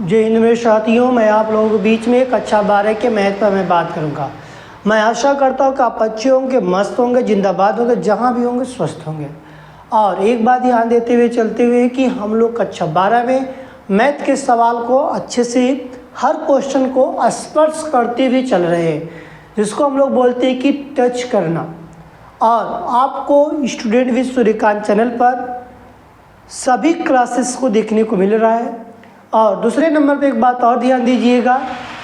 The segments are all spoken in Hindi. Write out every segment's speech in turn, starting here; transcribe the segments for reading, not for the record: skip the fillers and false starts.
जय हिंद मेरे साथियों, मैं आप लोगों के बीच में एक अच्छा 12 के महत्व पर मैं बात करूंगा। मैं आशा करता हूं कि आप अच्छे होंगे, मस्त होंगे, जिंदाबाद होंगे, जहां भी होंगे स्वस्थ होंगे। और एक बात ध्यान देते हुए चलते हुए कि हम लोग कक्षा 12 में मैथ के सवाल को अच्छे से हर क्वेश्चन को स्पर्श करते हुए चल रहे हैं, जिसको हम लोग बोलते हैं कि टच करना। और आपको स्टूडेंट विद सूर्यकांत चैनल पर सभी क्लासेस को देखने को मिल रहा है। और दूसरे नंबर पे एक बात और ध्यान दीजिएगा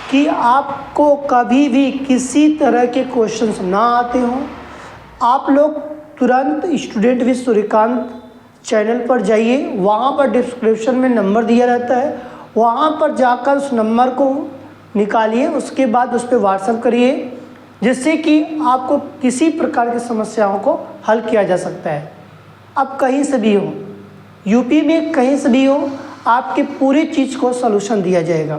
कि आपको कभी भी किसी तरह के क्वेश्चंस ना आते हों, आप लोग तुरंत स्टूडेंट विद सूर्यकांत चैनल पर जाइए। वहाँ पर डिस्क्रिप्शन में नंबर दिया रहता है, वहाँ पर जाकर उस नंबर को निकालिए, उसके बाद उस पर व्हाट्सएप करिए, जिससे कि आपको किसी प्रकार की समस्याओं को हल किया जा सकता है। अब कहीं से भी हो, यूपी में कहीं से भी हो, आपके पूरी चीज़ को सलूशन दिया जाएगा।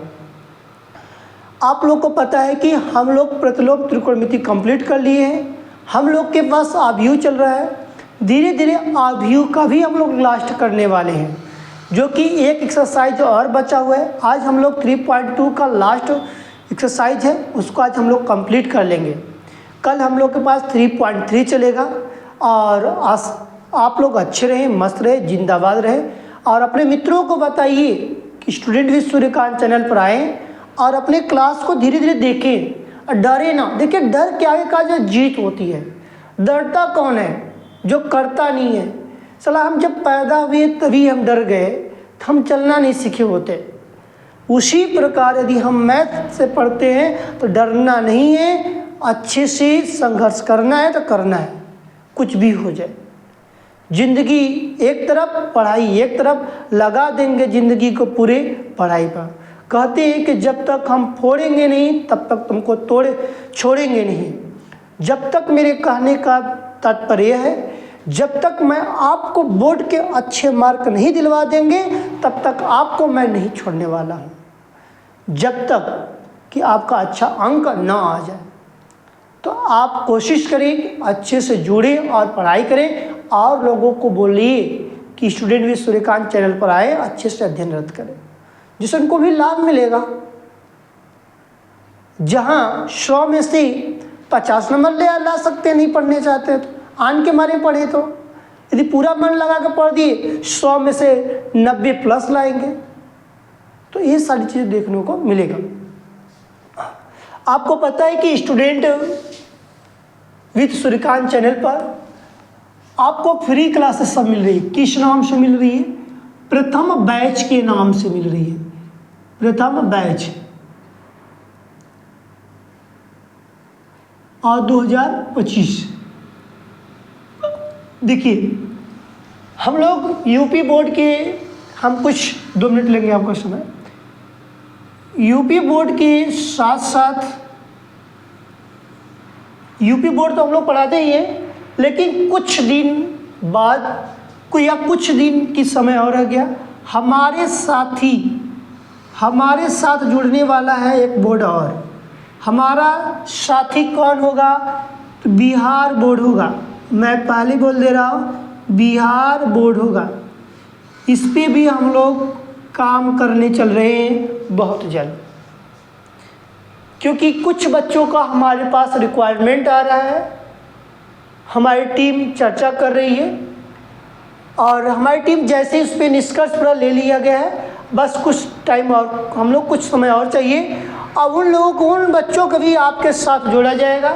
आप लोग को पता है कि हम लोग प्रतिलोम त्रिकोणमिति कंप्लीट कर लिए हैं। हम लोग के पास आव्यूह चल रहा है, धीरे धीरे आव्यूह का भी हम लोग लास्ट करने वाले हैं, जो कि एक एक्सरसाइज और बचा हुआ है। आज हम लोग 3.2 का लास्ट एक्सरसाइज है, उसको आज हम लोग कंप्लीट कर लेंगे। कल हम लोग के पास 3.3 चलेगा। और आप लोग अच्छे रहें, मस्त रहें, जिंदाबाद रहें। और अपने मित्रों को बताइए कि स्टूडेंट विद सूर्यकांत चैनल पर आएँ और अपने क्लास को धीरे धीरे देखें और डरे ना। देखिए, डर के आगे का जो जीत होती है। डरता कौन है? जो करता नहीं है। सला हम जब पैदा हुए तभी हम डर गए, तो हम चलना नहीं सीखे होते। उसी प्रकार यदि हम मैथ से पढ़ते हैं तो डरना नहीं है, अच्छे से संघर्ष करना है तो करना है, कुछ भी हो जाए। जिंदगी एक तरफ, पढ़ाई एक तरफ, लगा देंगे जिंदगी को पूरे पढ़ाई पर। कहते हैं कि जब तक हम फोड़ेंगे नहीं तब तक तुमको छोड़ेंगे नहीं। जब तक, मेरे कहने का तात्पर्य है, जब तक मैं आपको बोर्ड के अच्छे मार्क नहीं दिलवा देंगे तब तक आपको मैं नहीं छोड़ने वाला हूँ। जब तक कि आपका अच्छा अंक ना आ जाए, तो आप कोशिश करें अच्छे से जुड़ें और पढ़ाई करें। और लोगों को बोलिए कि स्टूडेंट विद सूर्यकांत चैनल पर आए, अच्छे से अध्ययनरत करें, जिससे उनको भी लाभ मिलेगा। जहां 100 में से 50 नंबर ला सकते हैं, नहीं पढ़ने चाहते तो आन के मारे पढ़े। तो यदि पूरा मन लगा कर पढ़ दिए, 100 में से 90 प्लस लाएंगे। तो ये सारी चीज़ें देखने को मिलेगा। आपको पता है कि स्टूडेंट विद सूर्यकांत चैनल पर आपको फ्री क्लासेस सब मिल रही है। किस नाम से मिल रही है? प्रथम बैच के नाम से मिल रही है। प्रथम बैच और 2025। देखिए, हम लोग यूपी बोर्ड के, हम कुछ 2 मिनट लेंगे आपका समय। यूपी बोर्ड के साथ साथ, यूपी बोर्ड तो हम लोग पढ़ाते ही हैं, लेकिन कुछ दिन बाद कुछ दिन की समय और रह गया, हमारे साथ जुड़ने वाला है एक बोर्ड और। हमारा साथी कौन होगा? तो बिहार बोर्ड होगा। मैं पहले बोल दे रहा हूँ, बिहार बोर्ड होगा। इस पे भी हम लोग काम करने चल रहे हैं बहुत जल्द, क्योंकि कुछ बच्चों का हमारे पास रिक्वायरमेंट आ रहा है। हमारी टीम चर्चा कर रही है और हमारी टीम जैसे इस पर निष्कर्ष पूरा ले लिया गया है, बस कुछ टाइम और, हम लोग कुछ समय और चाहिए। और उन लोगों को, उन बच्चों को भी आपके साथ जोड़ा जाएगा।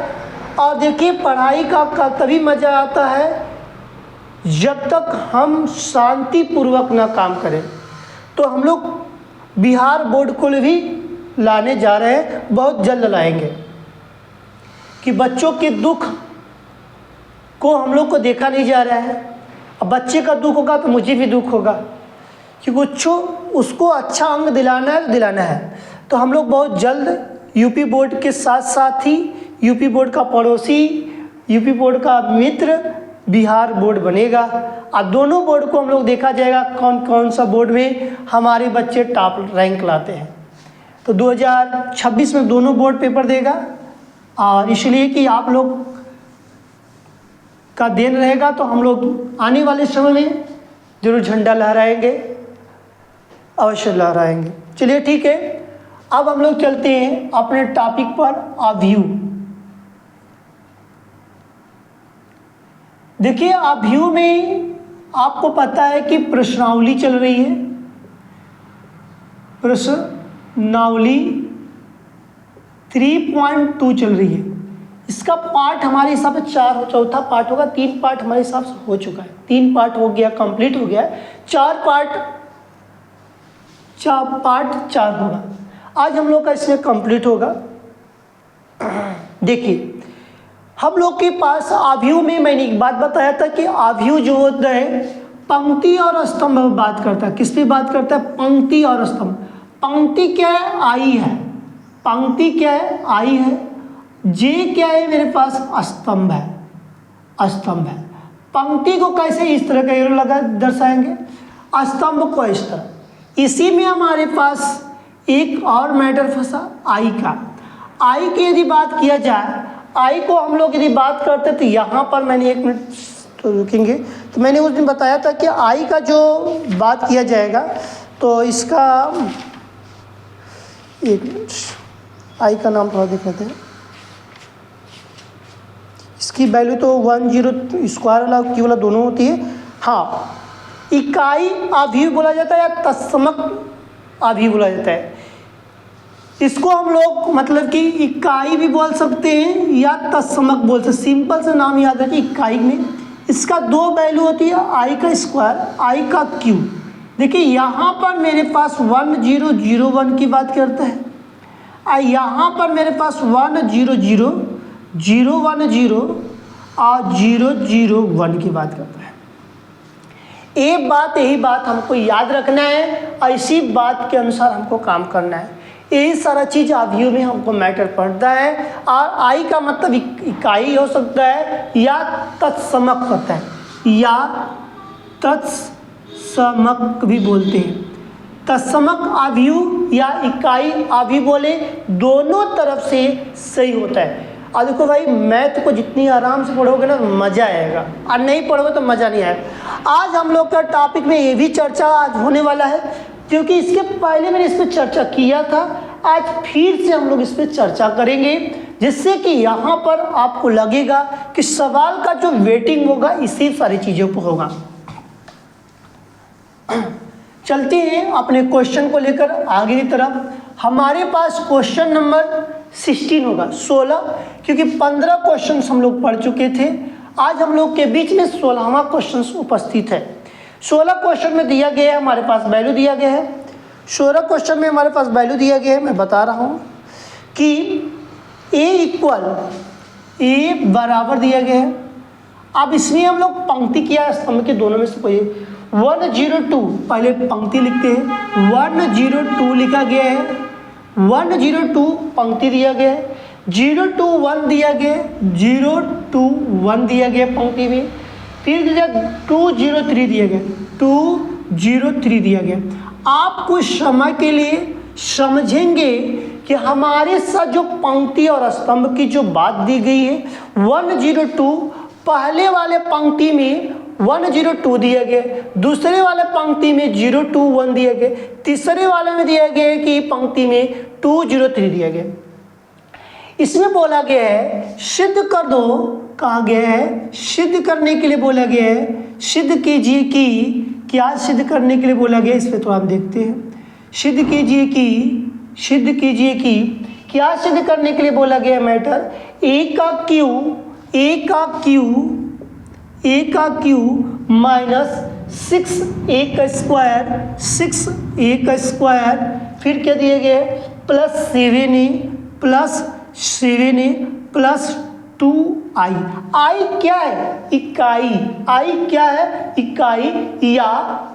और देखिए, पढ़ाई का तभी मज़ा आता है जब तक हम शांतिपूर्वक ना काम करें। तो हम लोग बिहार बोर्ड को भी लाने जा रहे हैं, बहुत जल्द लाएंगे, कि बच्चों के दुख को हम लोग को देखा नहीं जा रहा है। अब बच्चे का दुख होगा तो मुझे भी दुख होगा, क्योंकि उसको अच्छा अंक दिलाना है। तो हम लोग बहुत जल्द यूपी बोर्ड के साथ साथ ही यूपी बोर्ड का पड़ोसी, यूपी बोर्ड का मित्र बिहार बोर्ड बनेगा। अब दोनों बोर्ड को हम लोग देखा जाएगा कौन कौन सा बोर्ड में हमारे बच्चे टॉप रैंक लाते हैं। तो 2026 में दोनों बोर्ड पेपर देगा, और इसलिए कि आप लोग का देन रहेगा, तो हम लोग आने वाले समय में जरूर झंडा लहराएंगे, अवश्य लहराएंगे। चलिए ठीक है, अब हम लोग चलते हैं अपने टॉपिक पर, अवयव। देखिए अवयव में आपको पता है कि प्रश्नावली चल रही है, प्रश्नावली 3.2 चल रही है। इसका पार्ट हमारे हिसाब से 4 चौथा पार्ट होगा, 3 पार्ट हमारे हिसाब से हो चुका है, 3 पार्ट हो गया, कंप्लीट हो गया है। 4 पार्ट होगा, आज हम लोग का इसमें कंप्लीट होगा। देखिए हम लोग के पास अवयव में मैंने एक बात बताया था कि अवयव जो होता है पंक्ति और स्तंभ में बात करता है। किस पे बात करता है? पंक्ति और स्तंभ। पंक्ति क्या है? आई है। पंक्ति क्या है? आई है। जे क्या है मेरे पास? स्तंभ है, स्तंभ है। पंक्ति को कैसे इस तरह का एरो लगा दर्शाएंगे, स्तंभ को इस तरह। इसी में हमारे पास एक और मैटर फंसा, आई का। आई की यदि बात किया जाए, आई को हम लोग यदि बात करते तो यहाँ पर मैंने 1 मिनट तो रुकेंगे, तो मैंने उस दिन बताया था कि आई का जो बात किया जाएगा तो इसका 1 मिनट, आई का नाम थोड़ा देख लेते हैं। इसकी वैल्यू तो 10 स्क्वायर वाला की वाला दोनों होती है। हाँ, इकाई अवयव बोला जाता है या तत्समक अवयव बोला जाता है। इसको हम लोग मतलब कि इकाई भी बोल सकते हैं या तत्समक बोल सकते। सिंपल से नाम याद रखिए, इकाई में इसका 2 वैल्यू होती है, आई का स्क्वायर, आई का क्यूब। देखिए यहाँ पर मेरे पास 1001 की बात करता है, यहाँ पर मेरे पास 100 010 और 001 की बात करता है। यही बात हमको याद रखना है, ऐसी बात के अनुसार हमको काम करना है। यही सारा चीज़ अवयव में हमको मैटर पड़ता है। और आई का मतलब इकाई हो सकता है या तत्समक होता है, या तत्समक भी बोलते हैं। तत्समक अवयव या इकाई अवयव बोले, दोनों तरफ से सही होता है। और देखो भाई, मैथ को जितनी आराम से पढ़ोगे ना मज़ा आएगा, और नहीं पढ़ोगे तो मज़ा नहीं आएगा। आज हम लोग का टॉपिक में ये भी चर्चा आज होने वाला है, क्योंकि इसके पहले मैंने इस पर चर्चा किया था। आज फिर से हम लोग इस पर चर्चा करेंगे, जिससे कि यहाँ पर आपको लगेगा कि सवाल का जो वेटिंग होगा इसी सारी चीज़ों पर होगा। चलते हैं अपने क्वेश्चन को लेकर आगे की तरफ। हमारे पास क्वेश्चन नंबर 16 होगा, 16, क्योंकि 15 क्वेश्चन हम लोग पढ़ चुके थे। आज हम लोग के बीच में 16वां क्वेश्चन उपस्थित है। 16 क्वेश्चन में दिया गया है, हमारे पास वैल्यू दिया गया है। 16 क्वेश्चन में हमारे पास वैल्यू दिया गया है। मैं बता रहा हूँ कि ए बराबर दिया गया है। अब इसमें हम लोग पंक्ति किया, स्तंभ के दोनों में से कोई 102, पहले पंक्ति लिखते हैं। 102 लिखा गया है, 102 पंक्ति दिया गया है। 021 दिया गया, 021 दिया गया पंक्ति में। फिर 203 दिया गया, 203 दिया गया। आप कुछ समय के लिए समझेंगे कि हमारे साथ जो पंक्ति और स्तंभ की जो बात दी गई है, 102 पहले वाले पंक्ति में 102 दिया गया, दूसरे वाले पंक्ति में 021 दिया गया, तीसरे वाले में दिया गया कि पंक्ति में 203 दिया गया। इसमें बोला गया है सिद्ध कर दो, कहा गया है सिद्ध करने के लिए बोला गया है। सिद्ध कीजिए कि, क्या सिद्ध करने के लिए बोला गया, इस पर तो आप देखते हैं। सिद्ध कीजिए कि क्या सिद्ध करने के लिए बोला गया मैटर, ए का क्यू माइनस 6a का स्क्वायर, फिर क्या दिया गया है प्लस 7a प्लस 2i। आई क्या है? इकाई। आई क्या है? इकाई या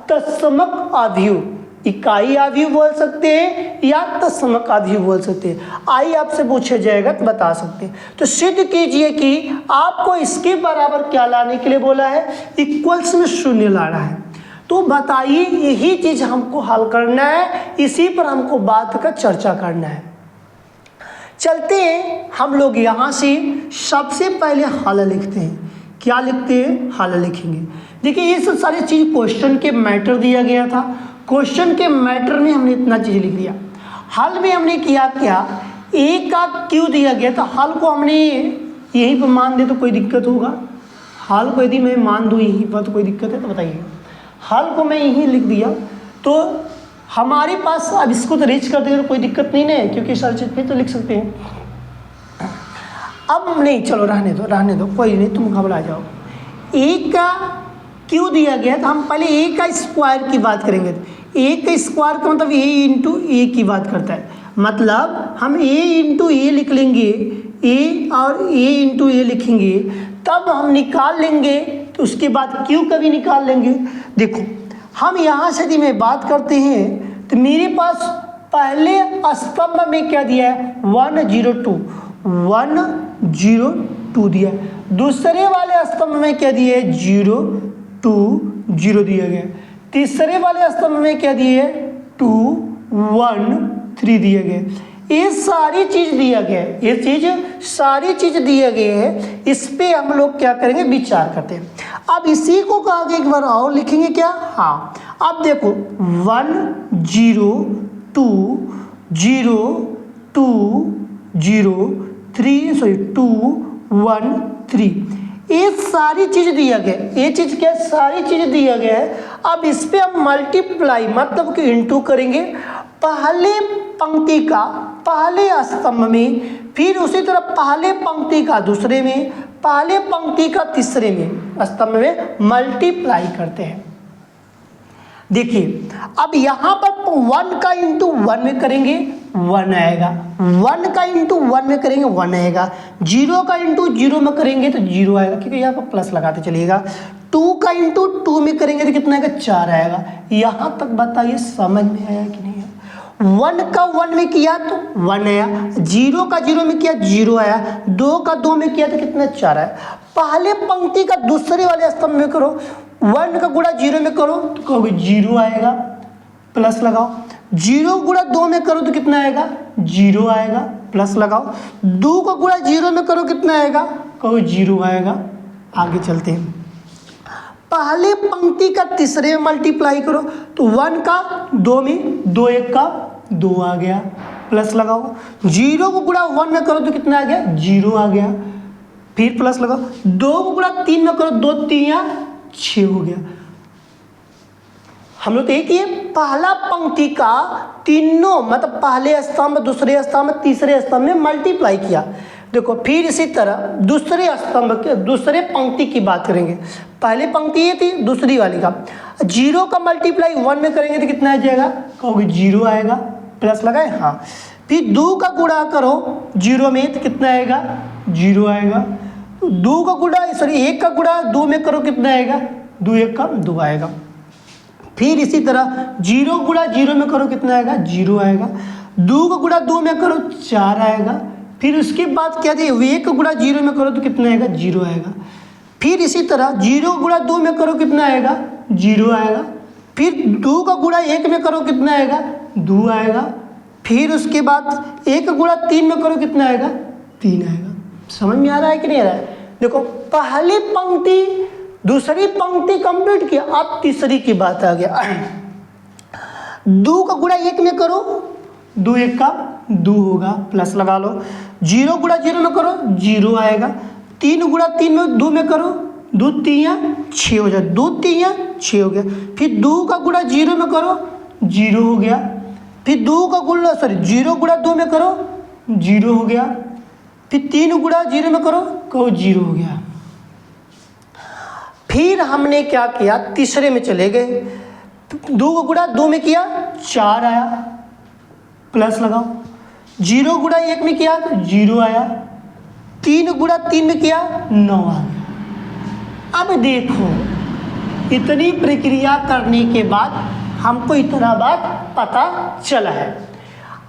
तत्समक अवयव। इकाई अवयव बोल सकते हैं या तत्समक अवयव बोल सकते हैं। आई आपसे पूछा जाएगा तो बता सकते हैं। तो सिद्ध कीजिए कि आपको इसके बराबर क्या लाने के लिए बोला है, इक्वल्स में 0 लाना है। तो बताइए, यही चीज़ हमको हल करना है, इसी पर हमको बात का चर्चा करना है। चलते हैं हम लोग यहाँ से सबसे पहले हल लिखते हैं क्या लिखते हैं, हल लिखेंगे। देखिए ये सब सारी चीज़ क्वेश्चन के मैटर दिया गया था, क्वेश्चन के मैटर में हमने इतना चीज़ लिख दिया। हल में हमने किया क्या, ए का क्यू दिया गया था, हल को हमने यहीं पर मान दे तो कोई दिक्कत होगा, हल को यदि मैं मान दूँ यहीं पर तो कोई दिक्कत है तो बताइए। हल को मैं यहीं लिख दिया तो हमारे पास, अब इसको तो रीच कर देंगे तो कोई दिक्कत नहीं है क्योंकि सर चीज पे तो लिख सकते हैं। अब नहीं, चलो रहने दो कोई नहीं, तुम घबरा जाओ। ए का क्यों दिया गया तो हम पहले ए का स्क्वायर की बात करेंगे। ए का स्क्वायर का मतलब ए इंटू ए की बात करता है, मतलब हम ए इंटू ए लिख लेंगे, ए और ए इंटू ए लिखेंगे, तब हम निकाल लेंगे तो उसके बाद क्यू का भी निकाल लेंगे। देखो हम यहाँ से यदि मैं बात करते हैं तो मेरे पास पहले स्तंभ में क्या दिया है, 102 दिया है, दूसरे वाले स्तंभ में क्या दिया है, 0 2 0 दिया गया, तीसरे वाले स्तंभ में क्या दिया है, 2 1 3 दिया गया। ये सारी चीज दिया गया है, ये चीज सारी चीज दिया गया है, इस पे हम लोग क्या करेंगे, विचार करते हैं। अब इसी को आगे एक बार और लिखेंगे क्या, हाँ अब देखो 1 0 2 0 2 0 3 2 1 3, ये सारी चीज दिया गया, ये चीज क्या, सारी चीज दिया गया है। अब इस पे हम मल्टीप्लाई मतलब कि इंटू करेंगे, पहले पंक्ति का पहले स्तंभ में, फिर उसी तरह पहले पंक्ति का दूसरे में, पहले पंक्ति का तीसरे में स्तंभ में मल्टीप्लाई करते हैं। देखिए अब यहाँ पर 1 का इंटू 1 में करेंगे 1 आएगा, 1 का इंटू 1 में करेंगे 1 आएगा, 0 का इंटू 0 में करेंगे तो 0 आएगा क्योंकि यहाँ पर प्लस लगाते चलिएगा, 2 का इंटू 2 में करेंगे तो कितना आएगा, 4 आएगा। यहाँ तक बताइए समझ में आया कि नहीं है। 1 का 1 में किया तो 1 आया, 0 का 0 में किया 0 आया, 2 का 2 में किया तो कितना, 4 आया। पहले पंक्ति का दूसरे वाले स्तंभ में करो, 1 का गुणा 0 में करो तो कहोगे 0 आएगा, प्लस लगाओ, 0 गुणा 2 में करो तो कितना आएगा, 0 आएगा, प्लस लगाओ, 2 का गुणा 0 में करो कितना आएगा, कहो 0 आएगा। आगे चलते हैं, पहले पंक्ति का तीसरे में मल्टीप्लाई करो तो 1 का 2 में 2 1 का 2 आ गया, प्लस लगाओ, 0 को गुणा 1 में करो तो कितना आ गया, 0 आ गया, फिर प्लस लगाओ, 2 को गुणा 3 में करो 2 3 या 6 हो गया। हम लोग तो एक ही पहला पंक्ति का तीनों मतलब पहले स्तंभ दूसरे स्तंभ तीसरे स्तंभ में मल्टीप्लाई किया। देखो फिर इसी तरह दूसरे स्तंभ के दूसरे पंक्ति की बात करेंगे, पहली पंक्ति ये थी, दूसरी वाली का 0 का मल्टीप्लाई 1 में करेंगे तो कितना आ जाएगा, कहोगे 0 आएगा, प्लस लगाए, हाँ। फिर 2 का गुणा करो 0 में तो कितना आएगा, 0 आएगा, 2 का गुणा 1 का गुणा 2 में करो कितना आएगा, 2 1 का 2 आएगा। फिर इसी तरह 0 गुणा 0 में करो कितना आएगा, 0 आएगा, 2 का गुणा 2 में करो 4 आएगा, फिर उसके बाद क्या दिए, 1 का गुणा 0 में करो तो कितना आएगा, 0 आएगा। फिर इसी तरह 0 गुणा 2 में करो कितना आएगा, 0 आएगा, फिर 2 का गुणा 1 में करो कितना आएगा, 2 आएगा, फिर उसके बाद 1 गुणा 3 में करो कितना आएगा, 3 आएगा। समझ में आ रहा है कि नहीं आ रहा है। देखो पहली पंक्ति दूसरी पंक्ति कंप्लीट किया, अब तीसरी की बात आ गया। 2 का गुणा 1 में करो 2 1 का 2 होगा, प्लस लगा लो, 0 गुणा 0 में करो 0 आएगा, 3 गुणा 3 में 2 में करो 2 3 या 6 हो जाए, 2 3 या 6 हो गया, फिर 2 का गुणा 0 में करो 0 हो गया, फिर 2 का गुणा 0 गुणा 2 में करो 0 हो गया, फिर 3 गुणा 0 में करो कहो 0 हो गया। फिर हमने क्या किया, तीसरे में चले गए, 2 का गुणा 2 में किया 4 आया, प्लस लगाओ, 0 गुणा 1 में किया तो 0 आया, 3 गुणा 3 में किया 9 आ गया। अब देखो इतनी प्रक्रिया करने के बाद हमको इतना बात पता चला है।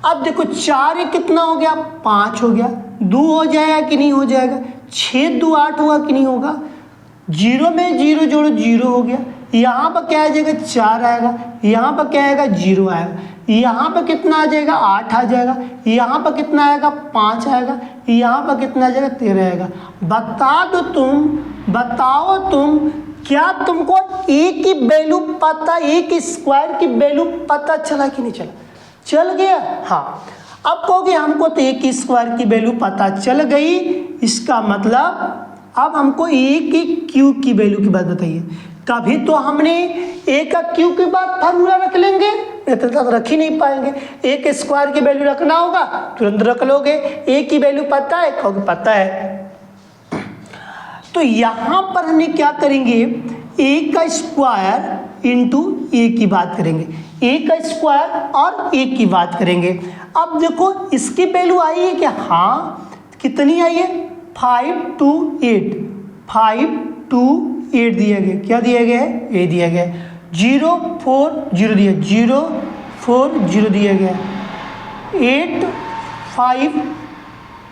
अब देखो 4 कितना हो गया, 5 हो गया, 2 हो जाएगा कि नहीं हो जाएगा, 6 2 8 होगा कि नहीं होगा, 0 में 0 जोड़ो 0 हो गया, यहाँ पर क्या आ जाएगा 4 आएगा, यहाँ पर क्या आएगा 0 आएगा, यहाँ पर कितना आ जाएगा 8 आ जाएगा, यहाँ पर कितना आएगा 5 आएगा, यहाँ पर कितना आ जाएगा 13 आएगा। बताओ तुम क्या तुमको ए की वैल्यू पता, ए की स्क्वायर की वैल्यू पता चला कि नहीं चला? चल गया। हाँ, अब कहोगे हमको तो ए की स्क्वायर की वैल्यू पता चल गई, इसका मतलब अब हमको ए की क्यू की वैल्यू की बात बताइए। तभी तो हमने ए का क्यू के बाद फार्मूला रख लेंगे, नहीं तो रख ही नहीं पाएंगे। ए के स्क्वायर की वैल्यू रखना होगा, तुरंत रख लोगे। ए की वैल्यू पता है, कहोगे पता है। तो यहाँ पर हमने क्या करेंगे, ए का स्क्वायर इंटू ए की बात करेंगे, ए का स्क्वायर और ए की बात करेंगे। अब देखो इसकी वैल्यू आई है क्या? हाँ, कितनी आई है? 5 2 8, 5 2 8 दिया गया। क्या दिया गया है? ए दिया गया है। 0 4 0 दिया, 0 4 0 दिया गया, 8 5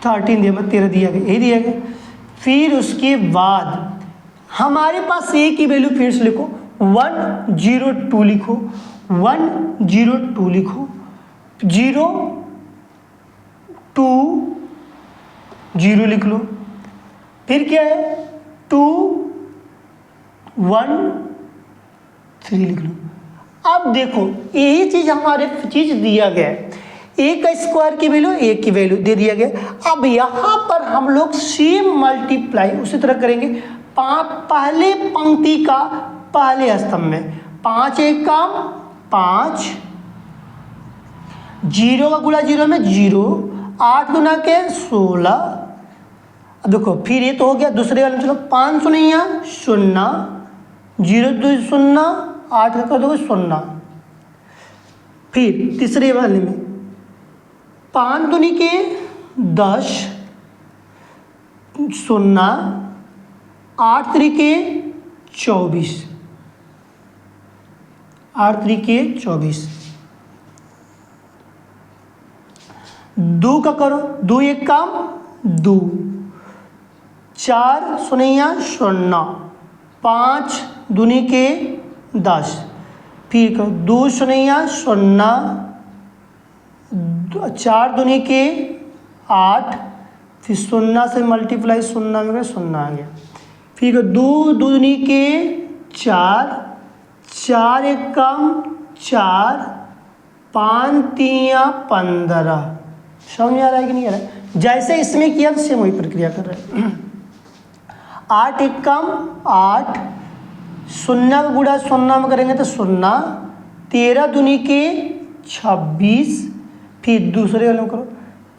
13 दिया, 13 दिया गया, ए दिया गया। फिर उसके बाद हमारे पास ए की वैल्यू फिर से लिखो, 102 लिखो, 102 लिखो, 0 2 0 लिख लो। फिर क्या है? 2 1 3 लिख लो। अब देखो यही चीज हमारे चीज दिया गया है, ए का स्क्वायर की वैल्यू, ए की वैल्यू दे दिया गया। अब यहाँ पर हम लोग सेम मल्टीप्लाई उसी तरह करेंगे। पहले पंक्ति का पहले स्तंभ में 5 एक काम 5, 0 का गुणा 0 में 0, 8 गुना के 16। अब देखो फिर ये तो हो गया, दूसरे वाले में चलो 5 शून्य 0, 0 2 0, 8 का कर दोगे 0। फिर तीसरे वाले में 5 दूनी के 10, 0, 8 त्रिके 24, 8 त्रिके 24। 2 का करो, 2 एक काम 2, 4 शून्य 0, 5 दूनी के 10। फिर करो 2 शून्य 0, 4 दूनी के 8, फिर 0 से मल्टीप्लाई 0 में 0 आ गया। फिर 2 दूनी के 4, 4 एक कम 4, 5 3 15। समझ में आ रहा है कि नहीं आ रहा है? जैसे इसमें किया तो सेम वही प्रक्रिया कर रहे हैं। 8 एक कम 8, 0 का गुणा 0 में करेंगे तो 0, 13 दूनी के 26। फिर दूसरे वाले में करो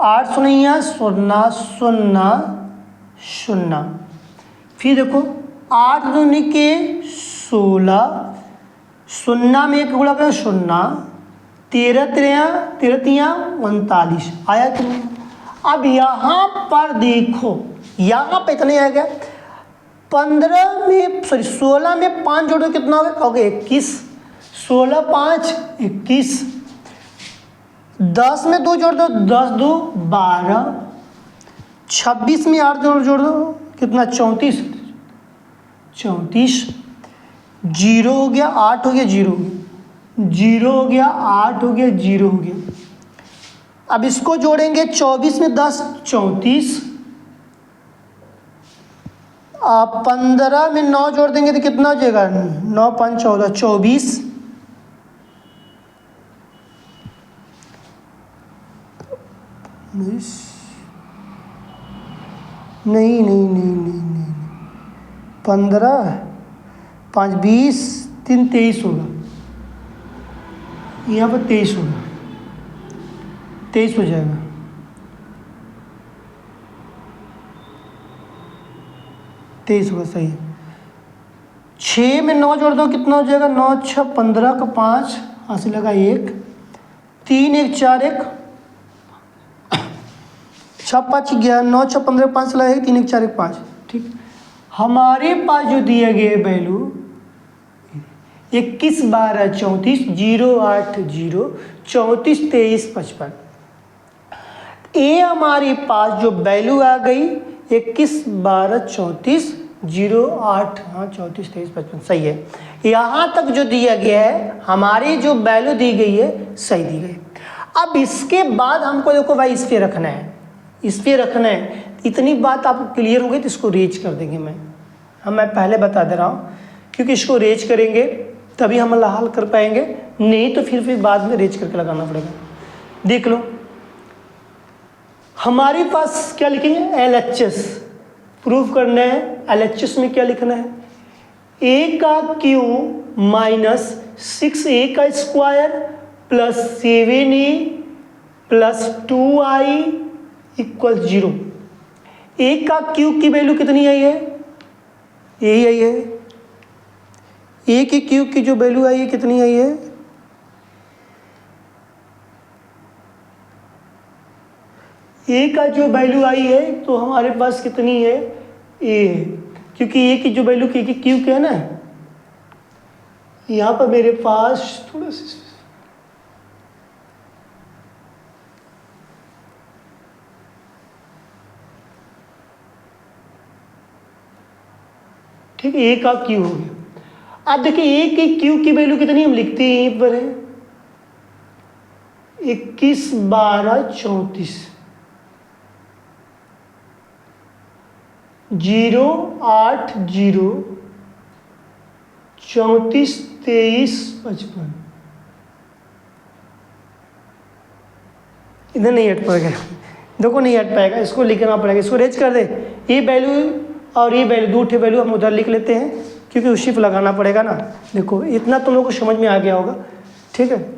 8 शून्य 0 0 0। फिर देखो 8 दूनी के 16, 0 में एक गुणा करें 0, 13 3 39 आया कि नहीं? अब यहाँ पर देखो, यहाँ पर इतने आ गया। 16 में 5 जोड़ दो कितना होगा? कहोगे 21, 16 5 21। 10 में 2 जोड़ दो, 10 2 12। 26 में 8 जोड़ दो कितना? 34, 34। 0 हो गया, 8 हो गया, 0 हो गया, 0 हो गया, 8 हो गया, 0 हो गया। अब इसको जोड़ेंगे, 24 में 10 34। 15 में 9 जोड़ देंगे तो कितना हो जाएगा? 9 5 14 24। नहीं 15 5 20 3 23 होगा, यहाँ पर 23 होगा, 23 हो जाएगा। 23 होगा, सही है। 6 में 9 जोड़ दो कितना हो जाएगा? 9 6 15 का 5 हासिल लगा 1, 3 1 4 1, 6 5 11, 9 6 15 5 लगा 1, 3 1 4 1 5। ठीक, हमारे पास जो दिया गया वैल्यू 21 12 34 0 8 0 34 23 55। ये हमारे पास जो वैल्यू आ गई 21 12 34 08, हाँ 34, 23, 55 सही है। यहाँ तक जो दिया गया है हमारी जो वैल्यू दी गई है सही दी गई। अब इसके बाद हमको देखो भाई इस पे रखना है, इस पे रखना है। इतनी बात आपको क्लियर हो गई तो इसको रेज कर देंगे। मैं पहले बता दे रहा हूँ, क्योंकि इसको रेज करेंगे तभी हम हल कर पाएंगे, नहीं तो फिर बाद में रेज करके लगाना पड़ेगा। देख लो हमारे पास क्या लिखेंगे, LHS प्रूफ करना है। LHS में क्या लिखना है, a का क्यू माइनस 6a का square plus 7a plus 2i equal 0। a का क्यू की वैल्यू कितनी आई है, यही आई है। a की क्यू की जो वैल्यू आई है कितनी आई है, a का जो वैल्यू आई है तो हमारे पास कितनी है, a है, क्योंकि a की जो वैल्यू की क्यू क्या है ना, यहाँ पर मेरे पास थोड़ा सा ठीक है, a का क्यू हो गया। अब देखिए a की क्यू की वैल्यू कितनी हम लिखते हैं यहीं पर है 21, 12, 34, 0, 8, 0, 34, 23, 55। इधर नहीं हट पाएगा, देखो नहीं हट पाएगा, इसको लिखना पड़ेगा। इसको रेज कर दे, ये वैल्यू और ये वैल्यू दो ठे वैल्यू हम उधर लिख लेते हैं, क्योंकि उसी पे लगाना पड़ेगा ना। देखो इतना तुम लोग को समझ में आ गया होगा, ठीक है।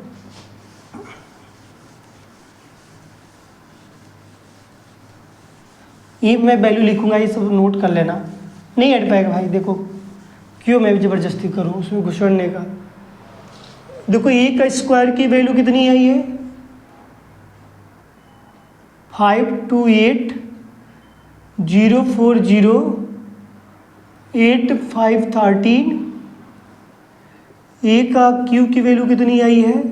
ये मैं वैल्यू लिखूंगा, ये सब नोट कर लेना। नहीं हट पाएगा भाई, देखो क्यों मैं ज़बरदस्ती करूँ उसमें घुसड़ने का। देखो ए का स्क्वायर की वैल्यू कितनी आई है 528, 040, 8513। ए का क्यू की वैल्यू कितनी आई है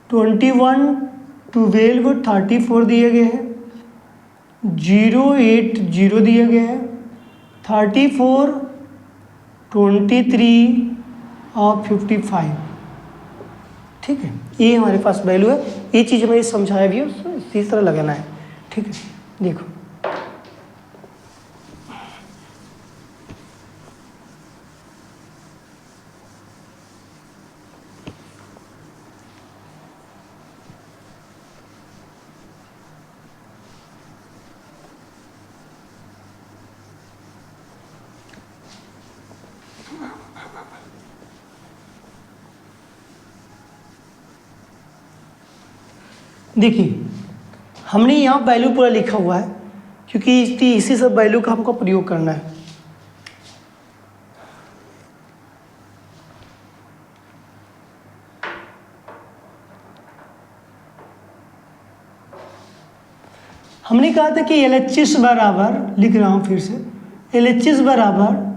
21, 12, 34 दिए गए हैं, 080 दिया गया है, 34, 23 और 55। ठीक है, ये हमारे पास वैल्यू है। ये चीज़ मैंने समझाया भी है, इसी तरह लगाना है। ठीक है, देखो देखिए हमने यहाँ वैल्यू पूरा लिखा हुआ है, क्योंकि इसी सब वैल्यू का हमको प्रयोग करना है। हमने कहा था कि LHS बराबर, लिख रहा हूँ फिर से, LHS बराबर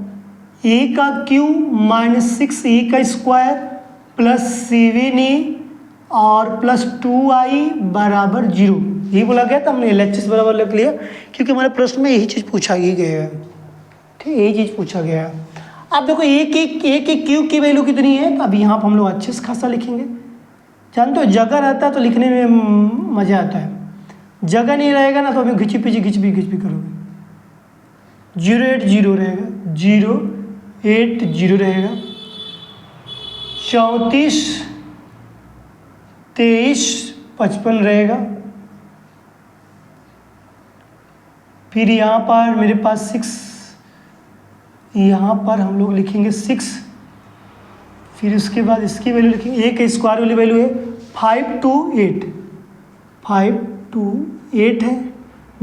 ए का क्यू माइनस 6a का स्क्वायर प्लस 7a और प्लस 2i बराबर 0। यही बोला गया था, हमने LHS बराबर लिख लिया, क्योंकि हमारे प्रश्न में यही चीज़ पूछा ही गया है। ठीक, यही चीज़ पूछा गया है। अब देखो ए की क्यू की वैल्यू कितनी है, तो अब यहाँ पर हम लोग अच्छे से खासा लिखेंगे। जानते हो जगह रहता है तो लिखने में मज़ा आता है, जगह नहीं रहेगा ना तो अभी घिची पिची करोगे। 080 रहेगा, 080 रहेगा, 34, 23, 55 रहेगा। फिर यहाँ पर मेरे पास 6, यहाँ पर हम लोग लिखेंगे 6। फिर उसके बाद इसकी वैल्यू लिखेंगे, एक स्क्वायर वाली वैल्यू है 528, 528 है,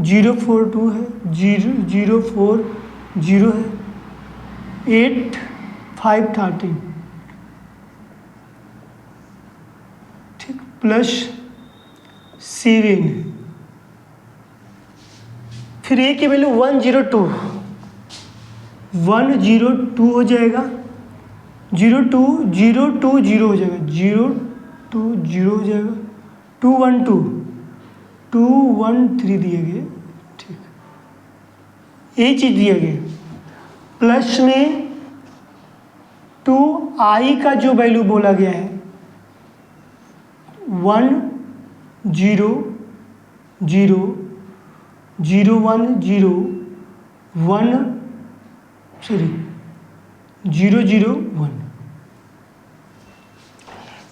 042 है, 040 है, 8, 513, ठीक, प्लस 7। फिर ए की वैल्यू 102 हो जाएगा, 02 020 हो जाएगा, 020 हो जाएगा, 212 213 दिए गए। ठीक, यही चीज़ दिया गया। प्लस में 2i का जो वैल्यू बोला गया है 1 0 0 0 1 0 1 0 0 1।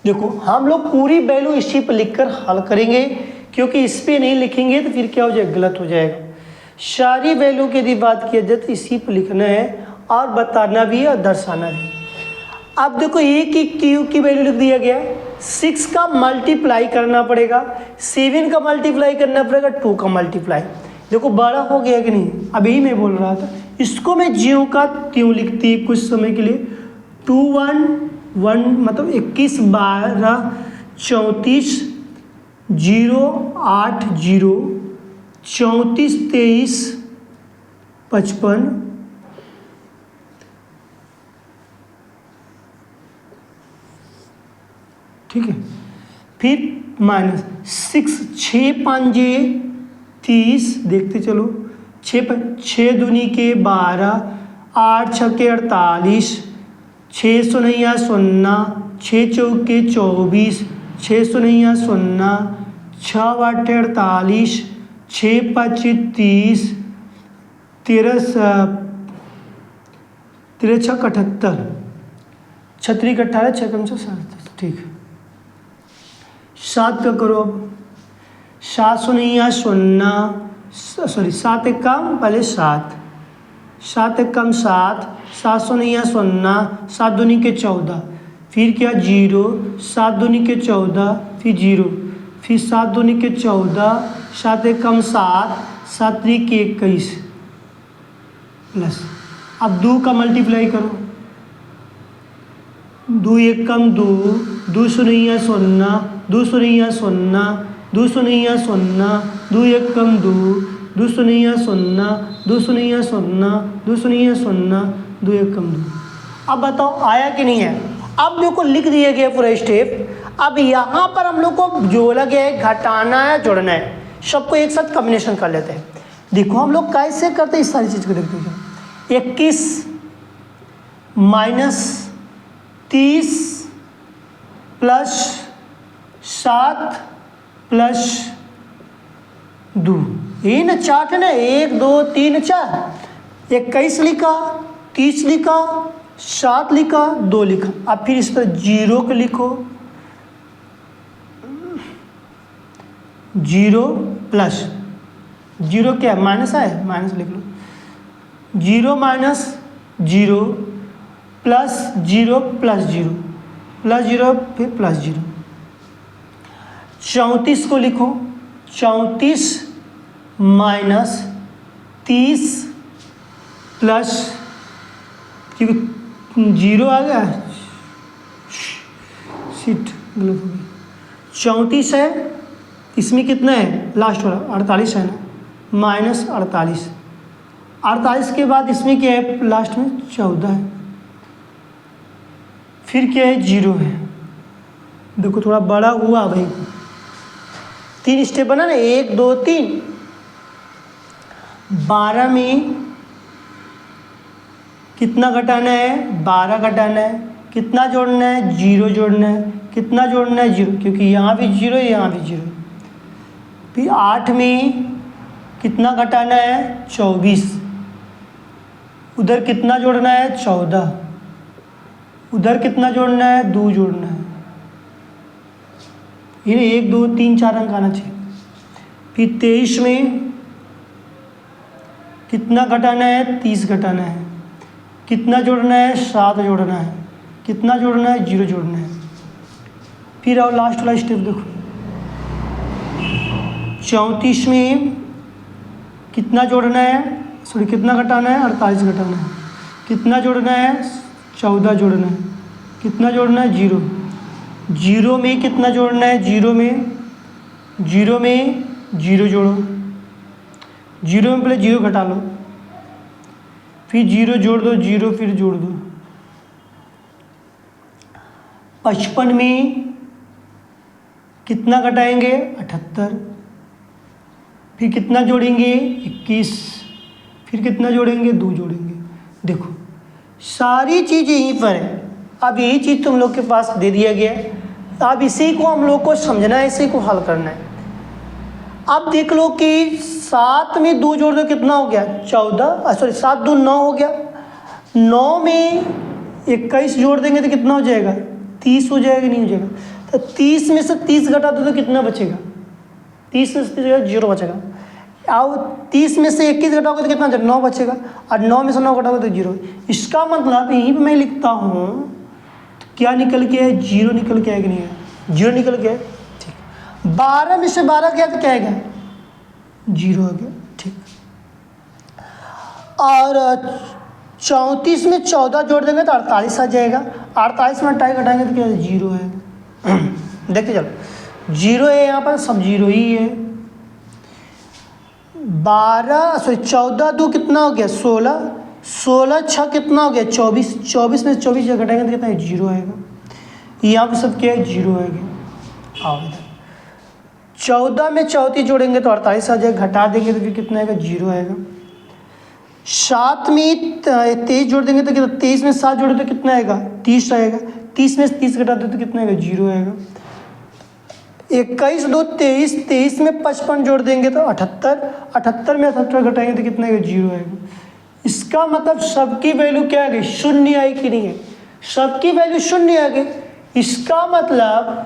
देखो हम लोग पूरी वैल्यू इसी पर लिखकर हल करेंगे, क्योंकि इस पर नहीं लिखेंगे तो फिर क्या हो जाएगा, गलत हो जाएगा। सारी वैल्यू की यदि बात किया जाए तो इसी पर लिखना है और बताना भी है और दर्शाना भी। अब देखो ए की क्यू की वैल्यू लिख दिया गया, 6 का मल्टीप्लाई करना पड़ेगा, 7 का मल्टीप्लाई करना पड़ेगा, 2 का मल्टीप्लाई। देखो बड़ा हो गया कि नहीं, अभी मैं बोल रहा था। इसको मैं ज्यों का त्यों लिखती कुछ समय के लिए। 2 1 1 मतलब 21 12 34 0 8 0 34 23 55 ठीक है। फिर माइनस 6 6 5 30, देखते चलो, 6 दूनी के 12 8 छक्के 48 6 सुनैया 0 6 चौके 24 6 सुनैया 0 6 8 48 6 5 30 13 6 78 छत्री का 18 6 कम से 7, ठीक है। 7 का करो अब, 7 सुनैया 0 सॉरी 7 एक कम पहले 7 7 एक कम 7 7 सुनैया 0 7 दूनी के 14 फिर क्या 0 7 दूनी के 14 फिर 0 फिर 7 दूनी के 14 7 एक कम 7 7 त्रिक के 21 प्लस। अब 2 का मल्टीप्लाई करो, 2 एक कम 2 2 सुनैया 0 2 सुनैया 0 2 सुनैया 0 2 एक कम 2 2 सुनैया 0 2 सुनैया 0 2 सुनैया 0 2 एक कम 2। अब बताओ आया कि नहीं है। अब देखो लिख दिया गया पूरा स्टेप। अब यहाँ पर हम लोग को जो बोला गया है घटाना है जोड़ना है, सबको एक साथ कॉम्बिनेशन कर लेते हैं। देखो हम लोग कैसे करते हैं इस सारी चीज़ को देखते हैं। 21 माइनस 30 प्लस 7 प्लस 2, यही ना चार्ट है ना, 1 2 3 4। 21 लिखा, 30 लिखा, 7 लिखा, 2 लिखा। अब फिर इस पर 0 को लिखो, 0 प्लस 0 क्या माइनस है, माइनस लिख लो। 0 माइनस 0 प्लस 0 प्लस 0 प्लस 0 फिर प्लस 0। 34 को लिखो, 34 माइनस 30 प्लस, क्योंकि 0 आ गया, सीट गलत हो गई। 34 है, इसमें कितना है लास्ट वाला 48 है ना, माइनस 48। 48 के बाद इसमें क्या है लास्ट में 14 है, फिर क्या है 0 है। देखो थोड़ा बड़ा हुआ भाई, 3 स्टेप बना ना, 1 2 3। 12 में कितना घटाना है, 12 घटाना है। कितना जोड़ना है, 0 जोड़ना है। कितना जोड़ना है 0, क्योंकि यहाँ भी 0 है यहाँ भी 0। फिर 8 में कितना घटाना है, 24। उधर कितना जोड़ना है, 14। उधर कितना जोड़ना है, 2 जोड़ना है। ये 1 2 3 4 अंक आना चाहिए। फिर 23 में कितना घटाना है, 30 घटाना है। कितना जोड़ना है, 7 जोड़ना है। कितना जोड़ना है, 0 जोड़ना है। फिर आओ लास्ट वाला स्टेप देखो, 34 में कितना जोड़ना है, सॉरी कितना घटाना है, 48 घटाना है। कितना जोड़ना है, 14 जोड़ना है। कितना जोड़ना है, 0। 0 में कितना जोड़ना है, 0 में 0 जोड़ो। 0 में पहले 0 घटा लो, फिर 0 जोड़ दो, 0 फिर जोड़ दो। 55 में कितना घटाएंगे, 78। फिर कितना जोड़ेंगे, 21। फिर कितना जोड़ेंगे, 2 जोड़ेंगे। देखो सारी चीज़ यहीं पर है। अब यही चीज़ तुम लोग के पास दे दिया गया है, अब इसी को हम लोग को समझना है, इसी को हल करना है। अब देख लो कि 7 में 2 जोड़ दो कितना हो गया, 14, सॉरी 7 2 9 हो गया। 9 में 21 जोड़ देंगे तो कितना हो जाएगा, 30 हो जाएगा, नहीं हो जाएगा। तो 30 में से 30 घटा दो तो कितना बचेगा, 30 में से 30 0 बचेगा। अब 30 में से 21 घटाओगे तो कितना, 9 बचेगा, और 9 में से 9 घटाओगे तो 0। इसका मतलब यहीं पर मैं लिखता हूँ तो क्या निकल के है, 0 निकल के है कि नहीं है, 0 निकल के है। ठीक, 12 में से 12 गया तो क्या है, 0 आ गया। ठीक, और 34 में 14 जोड़ देंगे तो 48 आ जाएगा। 48 में 28 घटाएंगे तो क्या है, 0 है। देखते चलो 0 है यहाँ पर, सब 0 ही है। 14 2 कितना हो गया, 16, 16 6 कितना हो गया, 24, 24 में 24 घटाएंगे तो कितना है, 0 आएगा। यहाँ पे सब क्या है, 0 आएगा। आओ इधर 14 में 34 जोड़ेंगे तो 48 आ जाएगा, घटा देंगे तो फिर कितना आएगा, 0 आएगा। 7 में 23 जोड़ देंगे तो कितना, 23 में 7 जोड़े तो कितना आएगा, 30 आएगा। 30 में 30 घटा दो तो कितना आएगा, 0 आएगा। 21 2 23, 23 में 55 जोड़ देंगे तो 78, 78 में 78 घटाएंगे तो कितना आएगा, 0 आएगा। इसका मतलब सबकी वैल्यू क्या आ गई, शून्य आई कि नहीं है, सबकी वैल्यू शून्य आ गई। इसका मतलब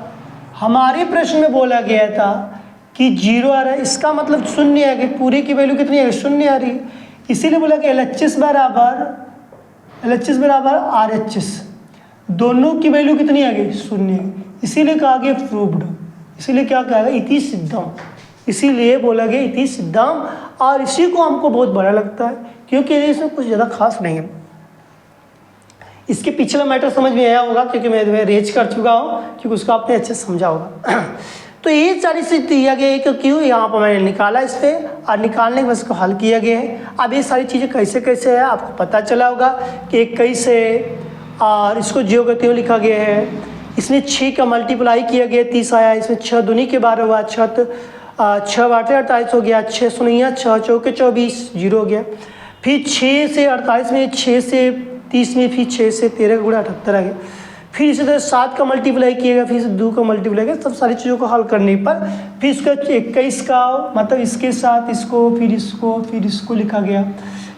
हमारे प्रश्न में बोला गया था कि 0 आ रहा है, इसका मतलब शून्य आ गई, पूरी की वैल्यू कितनी आ गई, शून्य आ रही है। इसीलिए बोला कि LHS बराबर RHS, दोनों की वैल्यू कितनी आ गई, शून्य। इसीलिए कहा गया प्रूव्ड, इसीलिए क्या कहा गया, इति सिद्धम, इसीलिए बोला गया इति सिद्धम। और इसी को हमको बहुत बड़ा लगता है क्योंकि इसमें कुछ ज़्यादा खास नहीं है। इसके पिछला मैटर समझ में आया होगा क्योंकि मैं रेज कर चुका हूँ, क्योंकि उसको आपने अच्छे से समझा होगा। तो ये सारी चीज़ दिया गया है कि क्यों यहाँ पर मैंने निकाला इस पर, और निकालने के बाद इसको हल किया गया है। अब ये सारी चीज़ें कैसे कैसे है आपको पता चला होगा कि 21 है, और इसको ज्यों का त्यों लिखा गया है। इसमें 6 का मल्टीप्लाई किया गया, 30 आया। इसमें 6 दूनी के 12 हुआ, 6 8 28 हो गया, 6 सुनिया 6 चौके 24, 0 हो गया। फिर 6 से 48 में, 6 से 30 में, फिर 6 से 13 का गुणा 78 आ गया। फिर इसी तरह 7 का मल्टीप्लाई किएगा, फिर 2 का मल्टीप्लाई किया, सब सारी चीज़ों को हल करने पर फिर इसका 21 का मतलब इसके साथ इसको, फिर इसको लिखा गया।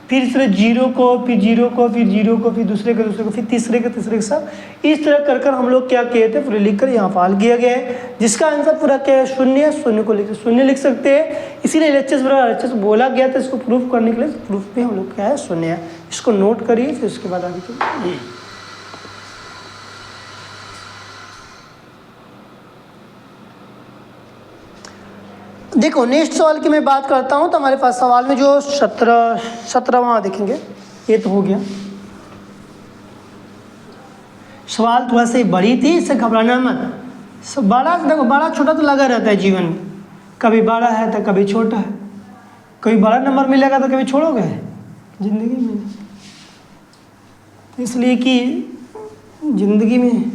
फिर इस तरह 0 को, फिर 0 को, फिर 0 को, फिर दूसरे को, फिर तीसरे के साथ इस तरह कर हम लोग क्या किए थे, पूरे लिख कर यहाँ पर हल किया गया है, जिसका आंसर पूरा क्या है, शून्य। शून्य को शून्य लिख सकते हैं, इसीलिए LHS बराबर RHS बोला गया था। इसको प्रूफ करने के लिए प्रूफ में हम लोग क्या है, शून्य है। इसको नोट करिए, फिर उसके बाद आगे चलिए। देखो नेक्स्ट सवाल की मैं बात करता हूँ तो हमारे पास सवाल में जो 17वां देखेंगे, ये तो हो गया। सवाल थोड़ा सा बड़ी थी, इससे घबराना मत। सब बड़ा, देखो बड़ा छोटा तो लगा रहता है जीवन में, कभी बड़ा है तो कभी छोटा है, कभी बड़ा नंबर मिलेगा तो कभी छोड़ोगे जिंदगी में। इसलिए कि जिंदगी में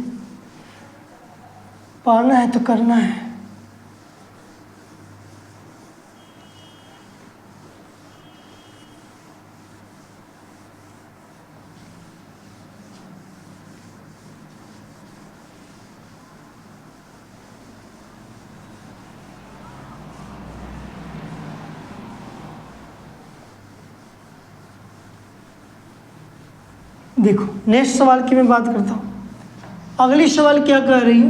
पाना है तो करना है। देखो नेक्स्ट सवाल की मैं बात करता हूँ। अगली सवाल क्या कह रही है,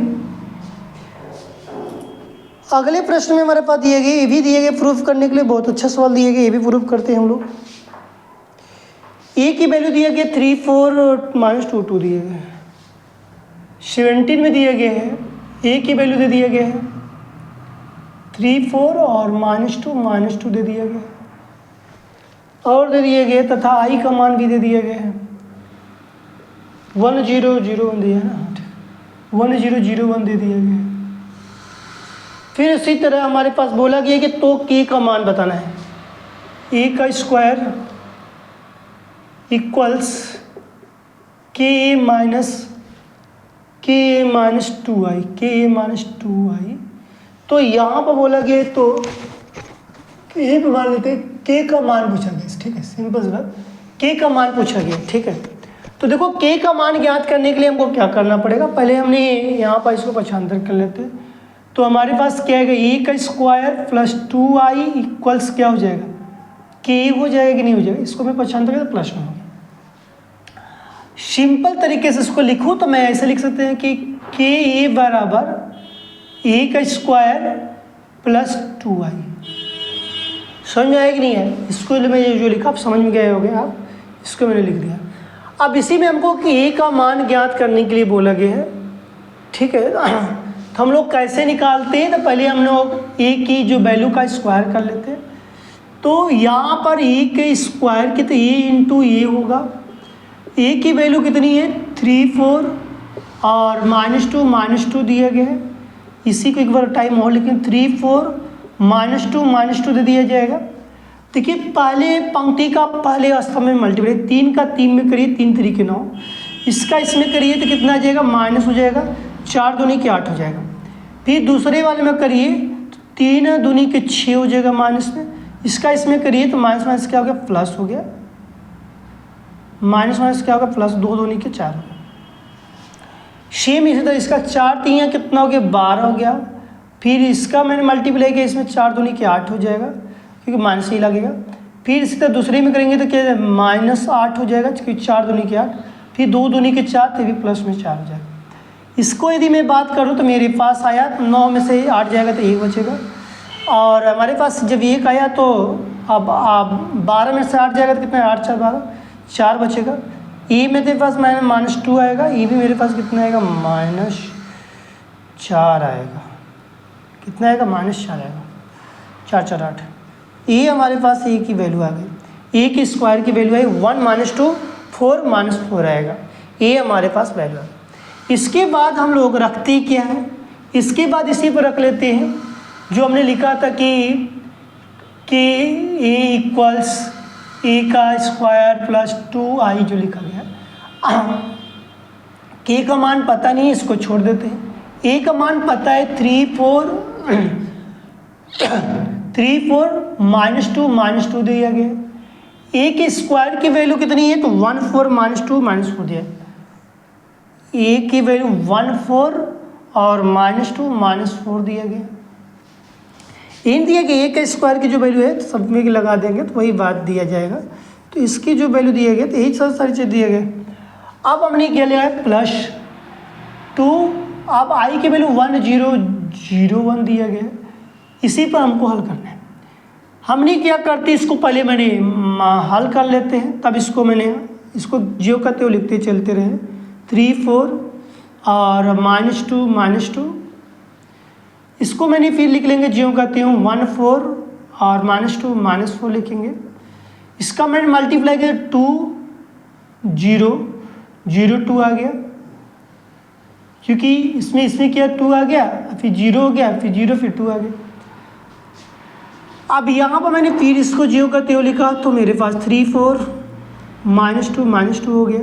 अगले प्रश्न में हमारे पास दिए गए, ये भी दिए गए प्रूफ करने के लिए, बहुत अच्छा सवाल दिए गए, ये भी प्रूफ करते हैं हम लोग। ए की वैल्यू दिया गया 3 4 और -2 2 दिए गए। 17 में दिए गए हैं, ए की वैल्यू दे दिया गया है 3 4 और -2 दे दिया गया, और दे दिए गए तथा आई का मान भी दे दिया गया है 1 0 0 1 दिया ना, 1 0 0 1 दे दिया गया। फिर इसी तरह हमारे पास बोला गया कि तो के का मान बताना है। ए का स्क्वायर इक्वल्स के माइनस 2i। तो यहाँ पर बोला गया तो ए पे मान लेते के का मान पूछा गया। ठीक है, सिंपल सी बात। के का मान पूछा गया, ठीक है। तो देखो के का मान ज्ञात करने के लिए हमको क्या करना पड़ेगा, पहले हमने यहाँ पर इसको पक्षांतर कर लेते हैं। तो हमारे पास क्या है, ए का स्क्वायर प्लस 2i इक्वल्स क्या हो जाएगा, के हो जाएगा कि नहीं हो जाएगा, इसको मैं पक्षांतर करें तो प्लस में होगा। सिंपल तरीके से इसको लिखूँ तो मैं ऐसे लिख सकते हैं कि के ए बराबर ए का स्क्वायर प्लस 2i। समझ में आया कि नहीं है, इसको मैं जो लिखा आप समझ में गए होंगे आप, इसको मैंने लिख दिया। अब इसी में हमको कि ए का मान ज्ञात करने के लिए बोला गया है, ठीक है। तो हम लोग कैसे निकालते हैं, तो पहले हम लोग ए की जो वैल्यू का स्क्वायर कर लेते हैं। तो यहाँ पर ए के स्क्वायर की तो ए इंटू ए होगा, ए की वैल्यू कितनी है 3 4 और -2 दिया गया है। इसी को एक बार टाइम और लिखें, 3 4 -2 दे दिया जाएगा। देखिए पहले पंक्ति का पहले स्तंभ में मल्टीप्लाई, 3 का 3 में करिए, 3 3 के 9, इसका इसमें करिए तो कितना आ जाएगा, माइनस हो जाएगा, 4 दूनी के 8 हो जाएगा। फिर दूसरे वाले में करिए तो 3 दूनी के 6 हो जाएगा माइनस में, इसका इसमें करिए तो माइनस माइनस क्या हो गया, प्लस हो गया, माइनस माइनस क्या होगा, प्लस 2 दूनी के 4 हो गया। सेम इसी तरह इसका 4 3 कितना हो गया, 12 हो गया। फिर इसका मैंने मल्टीप्लाई किया, इसमें 4 दूनी के 8 हो जाएगा क्योंकि माइनस ही लगेगा। फिर इसी तरह दूसरे में करेंगे तो क्या -8 हो जाएगा क्योंकि 4 दूनी के 8, फिर 2 दूनी के 4 तो भी प्लस में 4 हो जाएगा। इसको यदि मैं बात करूँ तो मेरे पास आया 9 में से 8 जाएगा तो 1 बचेगा, और हमारे पास जब 1 आया तो अब 12 में से 8 जाएगा तो कितना है, 8 4 12, 4 बचेगा। ए मेरे पास -2 आएगा, ए भी मेरे पास कितना आएगा, -4 आएगा। कितना आएगा, -4 आएगा, 4 4 8। ए हमारे पास ए की वैल्यू आ गई, ए के स्क्वायर की वैल्यू आई 1 -2 4 -4 आएगा, ए हमारे पास वैल्यू है। इसके बाद हम लोग रखते क्या है, इसके बाद इसी पर रख लेते हैं जो हमने लिखा था कि ए इक्वल्स ए का स्क्वायर प्लस 2i जो लिखा गया। के का मान पता नहीं है, इसको छोड़ देते हैं। ए का मान पता है 3 4 -2 दिया गया। ए के स्क्वायर की वैल्यू कितनी है, तो 1 4 -2 -4 दिया। ए की वैल्यू 1 4 और -2 -4 दिया गया। इन दिया गया, ए का स्क्वायर की जो वैल्यू है तो सब में लगा देंगे तो वही बात दिया जाएगा। तो इसकी जो वैल्यू दिया गया तो यही सारी चीज़ दिया गया। अब हमने क्या लिया है, +2, अब आई की वैल्यू 1 0 0 1 दिया गया। इसी पर हमको हल करना है। हमने क्या करते, इसको पहले मैंने हल कर लेते हैं, तब इसको मैंने इसको जो करते हुए लिखते चलते रहे। 3 4 और -2 इसको मैंने फिर लिख लेंगे ज्यों कहते हूँ 1 4 और -2 -4 लिखेंगे। इसका मैंने मल्टीप्लाई किया 2 0 0 2 आ गया, क्योंकि इसमें क्या 2 आ गया, फिर 0 हो गया, फिर 0 फिर 2 आ गया। अब यहाँ पर मैंने फिर इसको ज्यों कहते हुए लिखा तो मेरे पास 3 4 -2 हो गया।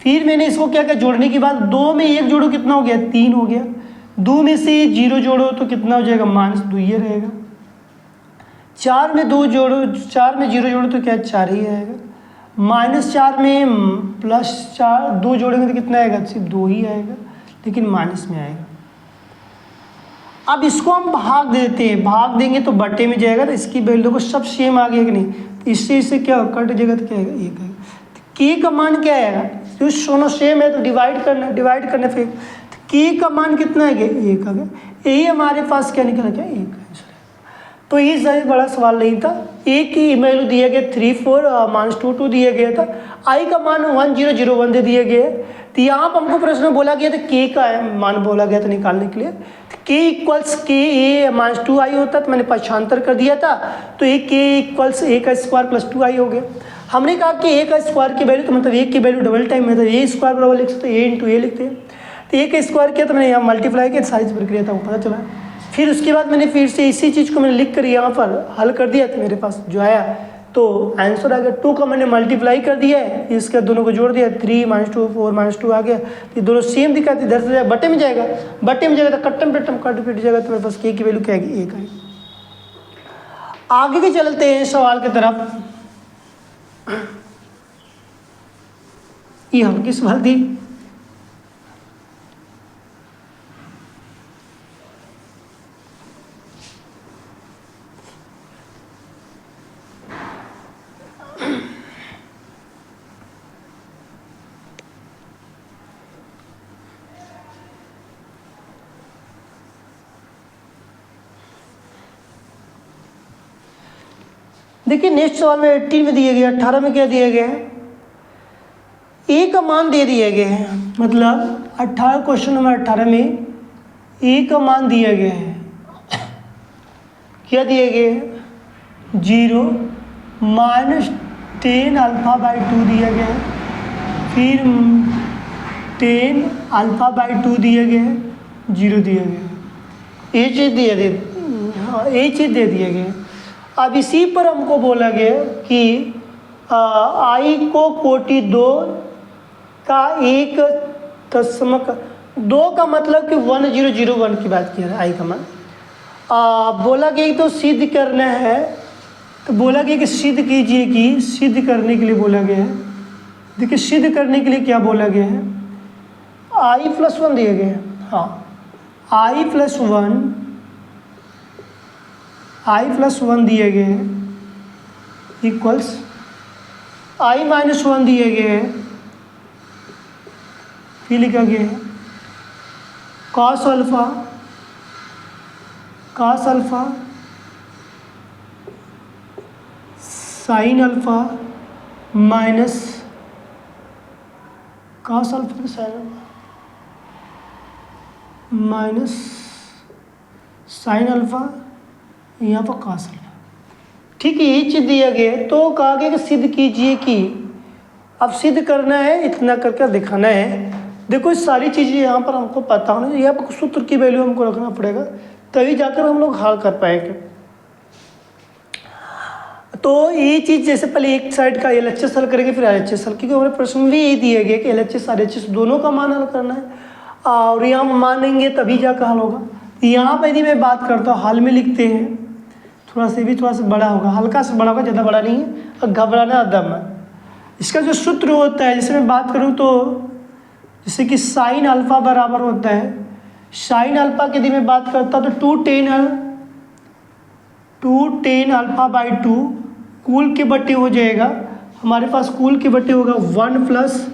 फिर मैंने इसको क्या किया, जोड़ने के बाद 2 में 1 जोड़ो कितना हो गया, 3 हो गया। 2 में से 0 जोड़ो तो कितना हो जाएगा, -2 ये रहेगा। 4 में 2 जोड़ो, 4 में 0 जोड़ो तो क्या 4 ही आएगा। -4 में +4 2 जोड़ेंगे तो कितना आएगा, सिर्फ 2 ही आएगा, लेकिन माइनस में आएगा। अब इसको हम भाग देते हैं, भाग देंगे तो बटे में जाएगा, तो इसकी वैल्यू को सब सेम आ गया कि नहीं, तो इससे क्या कट जाएगा तो क्या आएगा, 1 आएगा। के का मान क्या आएगा, तो दोनों सेम है तो डिवाइड करना फिर के का मान कितना है, 1 आ गया। यही हमारे पास क्या निकला, क्या 1 आंसर है। तो ये सही बड़ा सवाल नहीं था। ए की वैल्यू दिया गया 3 4 -2 2 दिया गया था। आई का मान 1 0 0 1 दे दिया गया है। तो यहाँ पर हमको प्रश्न में बोला गया था के का मान बोला गया था निकालने के लिए। के इक्वल्स के ए -2i होता तो मैंने पक्षांतर कर दिया था, तो ए के इक्वल्स ए का स्क्वायर प्लस 2i हो गया। हमने कहा कि ए का स्क्वायर की वैल्यू तो मतलब ए की वैल्यू डबल टाइम में, तो ए स्क्वायर बराबर लिख सकते ए इंटू ए लिखते हैं। तो ए का स्क्वायर किया तो मैंने यहाँ मल्टीप्लाई किया, सारी प्रक्रिया था वो पता चला। फिर उसके बाद मैंने फिर से इसी चीज़ को मैंने लिख कर यहाँ पर हल कर दिया, तो मेरे पास जो आया तो आंसर आ गया। 2 का मैंने मल्टीप्लाई कर दिया है, इसके दोनों को जोड़ दिया, 3 -2 4 -2 आ गया। तो दोनों सेम दिखाते, इधर से बटे में जाएगा, तो कट्टम पिट्टम कट पिट जाएगा, तो मेरे पास के की वैल्यू क्या आएगी, 1 आएगी। आगे के चलते हैं सवाल की तरफ। ये हल्की सवाल थी। देखिए नेक्स्ट सवाल में 18 में दिए गए, 18 में क्या दिया गया है, ए का मान दे दिए गए हैं। मतलब 18 क्वेश्चन नंबर 18 में ए का मान दिया गया है। क्या दिए गए हैं, 0 -10 अल्फा बाई 2 दिया गया है, फिर 10 अल्फा बाई 2 दिया गया है, 0 दिया गया है। ये चीज़ दे दिए गए। अब इसी पर हमको बोला गया कि आई को कोटि 2 का 1.2 का मतलब कि 1001 की बात किया है आई का मान। बोला गया तो सिद्ध करना है, तो बोला गया कि सिद्ध कीजिए, कि सिद्ध करने के लिए बोला गया है। देखिए सिद्ध करने के लिए क्या बोला गया है, i+1 दिए गए हैं। हाँ i+1 दिए गए हैं इक्वल्स i-1 दिए गए हैं, फिर लिखा गया है cos alpha sin alpha minus cos alpha sin alpha minus sin alpha, यहाँ पर cos अल्फा। ठीक है, ये चीज़ दिया गया है। तो कहा गया कि सिद्ध कीजिए, कि अब सिद्ध करना है, इतना करके दिखाना है। देखो इस सारी चीज़ें यहाँ पर हमको पता होना चाहिए, यहाँ पर सूत्र की वैल्यू हमको रखना पड़ेगा, तभी जाकर हम लोग हल कर पाएंगे। तो ये चीज़ जैसे पहले एक साइड का LHS हल करेंगे, फिर RHS हल, क्योंकि हमारे प्रश्न में यही दिए गए कि LHS RHS दोनों का मान हल करना है, और यहाँ मानेंगे तभी जाकर हल होगा। यहाँ पर यदि मैं बात करता हूँ, हल में लिखते हैं, थोड़ा सा बड़ा होगा, हल्का सा बड़ा होगा, ज़्यादा बड़ा नहीं है, और घबराना दम है। इसका जो सूत्र होता है, जैसे मैं बात करूँ तो जैसे कि साइन अल्फा बराबर होता है, साइन अल्फा की यदि मैं बात करता हूँ तो 2tan अल्फा बाई 2 कूल के बट्टे हो जाएगा। हमारे पास कूल के बट्टे होगा 1 +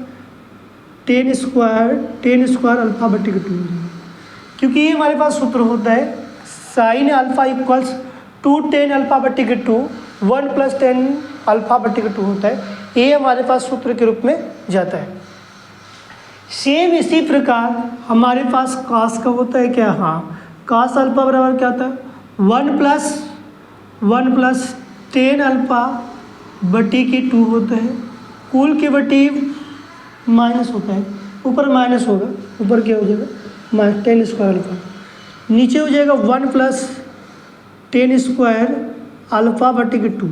tan स्क्वायर अल्फा बट्टे का 2 हो जाएगा, क्योंकि ये हमारे पास सूत्र होता है sine alpha equals 2tan alpha बट्टे का 2, 1 + tan अल्फा बट्टे का 2 होता है। ये हमारे पास सूत्र के रूप में जाता है। सेम इसी प्रकार हमारे पास cos का होता है क्या, हाँ, cos अल्फा बराबर क्या होता है, 1 + tan अल्फा बट्टे के 2 होता है, कूल के बट्टे माइनस होता है, ऊपर माइनस होगा, ऊपर क्या हो जाएगा tan स्क्वायर अल्फा, नीचे हो जाएगा 1 + tan स्क्वायर अल्फा बट्टे के 2।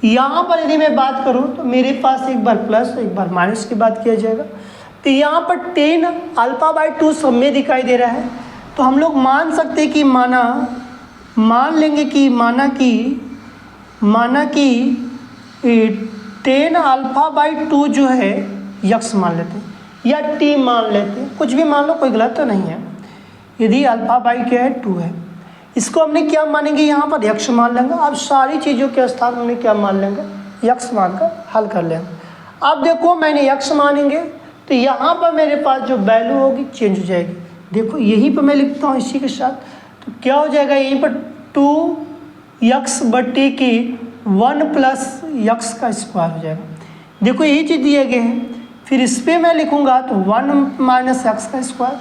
यहाँ पर यदि मैं बात करूँ तो मेरे पास एक बार प्लस एक बार माइनस की बात किया जाएगा। तो यहाँ पर tan अल्फा बाई 2 सब में दिखाई दे रहा है, तो हम लोग मान सकते हैं कि मान लेंगे कि माना कि tan अल्फा बाई 2 जो है यक्स मान लेते हैं, या t मान लेते हैं, कुछ भी मान लो, कोई गलत तो नहीं है। यदि अल्फा बाई क्या है 2 है, इसको हमने क्या मानेंगे, यहाँ पर यक्स मान लेंगे। अब सारी चीज़ों के स्थान हमने क्या मान लेंगे, यक्स मानकर हल कर लेंगे। अब देखो मैंने यक्स मानेंगे तो यहाँ पर मेरे पास जो वैल्यू होगी चेंज हो जाएगी। देखो यहीं पर मैं लिखता हूँ इसी के साथ, तो क्या हो जाएगा, यहीं पर 2x बट्टे की 1 + x का स्क्वायर हो जाएगा। देखो यही चीज़ दिए गए हैं, फिर इस पर मैं लिखूँगा तो 1 - x का स्क्वायर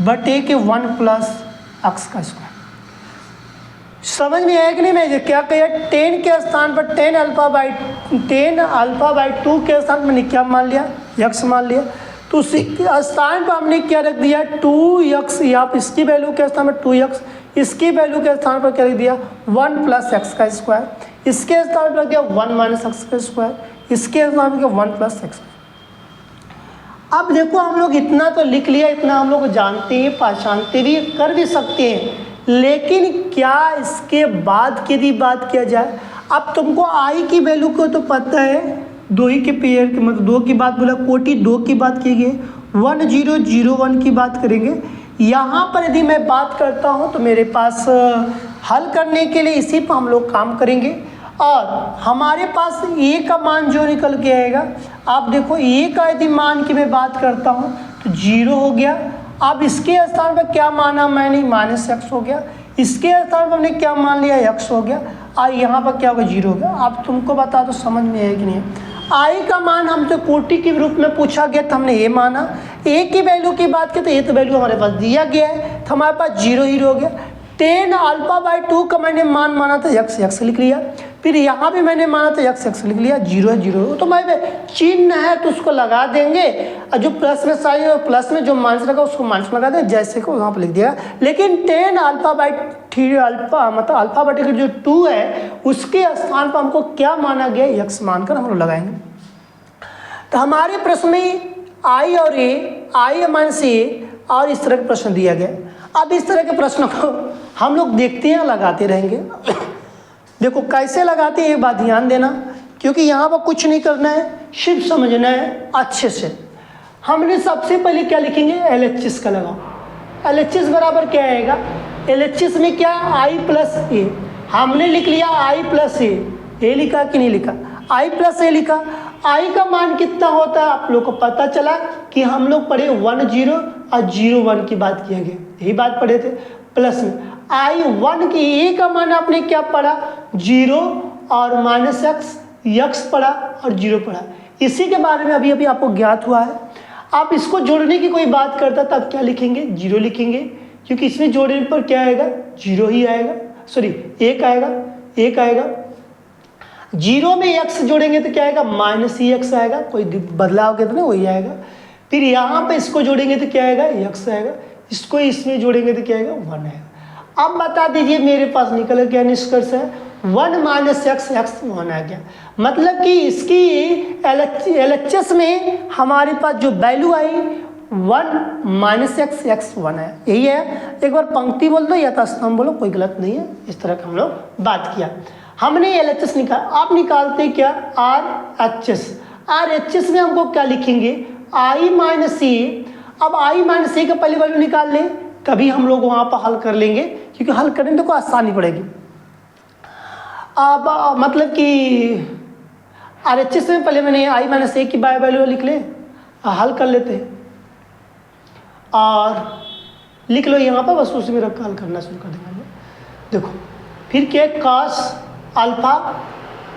बट्टे के 1 + x का स्क्वायर। समझ में आया कि नहीं, मैं क्या किया, tan के स्थान पर tan अल्फा बाई 2 के स्थान पर मैंने क्या मान लिया, x मान लिया। तो उसी स्थान पर हमने क्या रख दिया 2x, या इसकी वैल्यू के स्थान पर 2x, इसकी वैल्यू के स्थान पर क्या रख दिया 1 + x का स्क्वायर, इसके स्थान पर रख दिया 1 - x का स्क्वायर, इसके स्थान पर 1 + x। अब देखो हम लोग इतना तो लिख लिया, इतना हम लोग जानते हैं, पहचानते भी, कर भी सकते हैं, लेकिन क्या इसके बाद की यदि बात किया जाए, अब तुमको आई की वैल्यू को तो पता है, दो ही के पेयर के मतलब दो की बात बोला, कोटि दो की बात की गई, 1001 की बात करेंगे। यहाँ पर यदि मैं बात करता हूँ तो मेरे पास हल करने के लिए इसी पर हम लोग काम करेंगे और हमारे पास ए का मान जो निकल के आएगा, आप देखो ए का यदि मान की मैं बात करता हूँ तो 0 हो गया। अब इसके स्थान पर क्या माना मैंने, -x हो गया। इसके स्थान पर हमने क्या मान लिया, x हो गया। और यहाँ पर क्या होगा, 0 हो गया। अब तुमको बता दो समझ में है कि नहीं। आई का मान हमसे कोटि के रूप में पूछा गया तो हमने ए माना, ए की वैल्यू की बात की तो ए तो वैल्यू हमारे पास दिया गया है तो हमारे पास 0 ही हो गया। 10 α/2 का मैंने मान माना था, x लिख लिया। फिर यहाँ भी मैंने माना था x लिख लिया, 0 है 0। तो भाई चिन्ह है तो उसको लगा देंगे और जो प्लस में साइन और प्लस में जो माइनस लगा उसको माइनस लगा दें, जैसे को वहाँ पर लिख दिया। लेकिन 10 α/3 अल्फा मतलब अल्फा/2 जो 2 है उसके स्थान पर हमको क्या माना गया, x मानकर हम लोग लगाएंगे। तो हमारे प्रश्न में आई और ए, आई माइनस ए और इस तरह का प्रश्न दिया गया। अब इस तरह के प्रश्नों को हम लोग देखते हैं, लगाते रहेंगे। देखो कैसे लगाते हैं ये बात ध्यान देना, क्योंकि यहाँ पर कुछ नहीं करना है, सिर्फ समझना है अच्छे से। हमने सबसे पहले क्या लिखेंगे, LHS का लगाओ। LHS बराबर क्या आएगा, LHS में क्या I प्लस ए, हमने लिख लिया I प्लस ए लिखा कि नहीं लिखा, I प्लस ए लिखा। I का मान कितना होता है आप लोग को पता चला कि हम लोग पढ़े 10 और 01 की बात किया गया, यही बात पढ़े थे। प्लस में I1 की ए का मान आपने क्या पढ़ा, 0 और -x पढ़ा और 0 पढ़ा। इसी के बारे में अभी आपको ज्ञात हुआ है। आप इसको जोड़ने की कोई बात करता तब क्या लिखेंगे, 0 लिखेंगे, क्योंकि इसमें जोड़ने पर क्या आएगा, 0 ही आएगा, सॉरी 1 आएगा। 0 में x जोड़ेंगे तो क्या आएगा, -x आएगा, कोई बदलाव के तो नहीं वही आएगा। फिर यहाँ पे इसको जोड़ेंगे तो क्या आएगा, x आएगा। इसको इसमें जोड़ेंगे तो क्या आएगा, 1 आएगा। अब बता दीजिए मेरे पास निकल क्या निष्कर्ष है, 1 - x 1 आ गया। मतलब कि इसकी LHS में हमारे पास जो वैल्यू आई 1 - x 1 है, यही है। एक बार पंक्ति बोल दो या तो स्तंभ बोलो, कोई गलत नहीं है। इस तरह का हम लोग बात किया। हमने LHS निकाला, आप निकालते क्या, RHS में हमको क्या लिखेंगे, I - a। अब I - a का पहले वैल्यू निकाल लें, कभी हम लोग वहाँ पर हल कर लेंगे, क्योंकि हल करने तो कोई आसानी पड़ेगी। अब मतलब कि RHS में पहले मैंने I - a की वैल्यू लिख ले, हल कर लेते हैं और लिख लो यहाँ पर, बस उसी में रख हल करना शुरू कर देंगे। देखो फिर क्या, cos alpha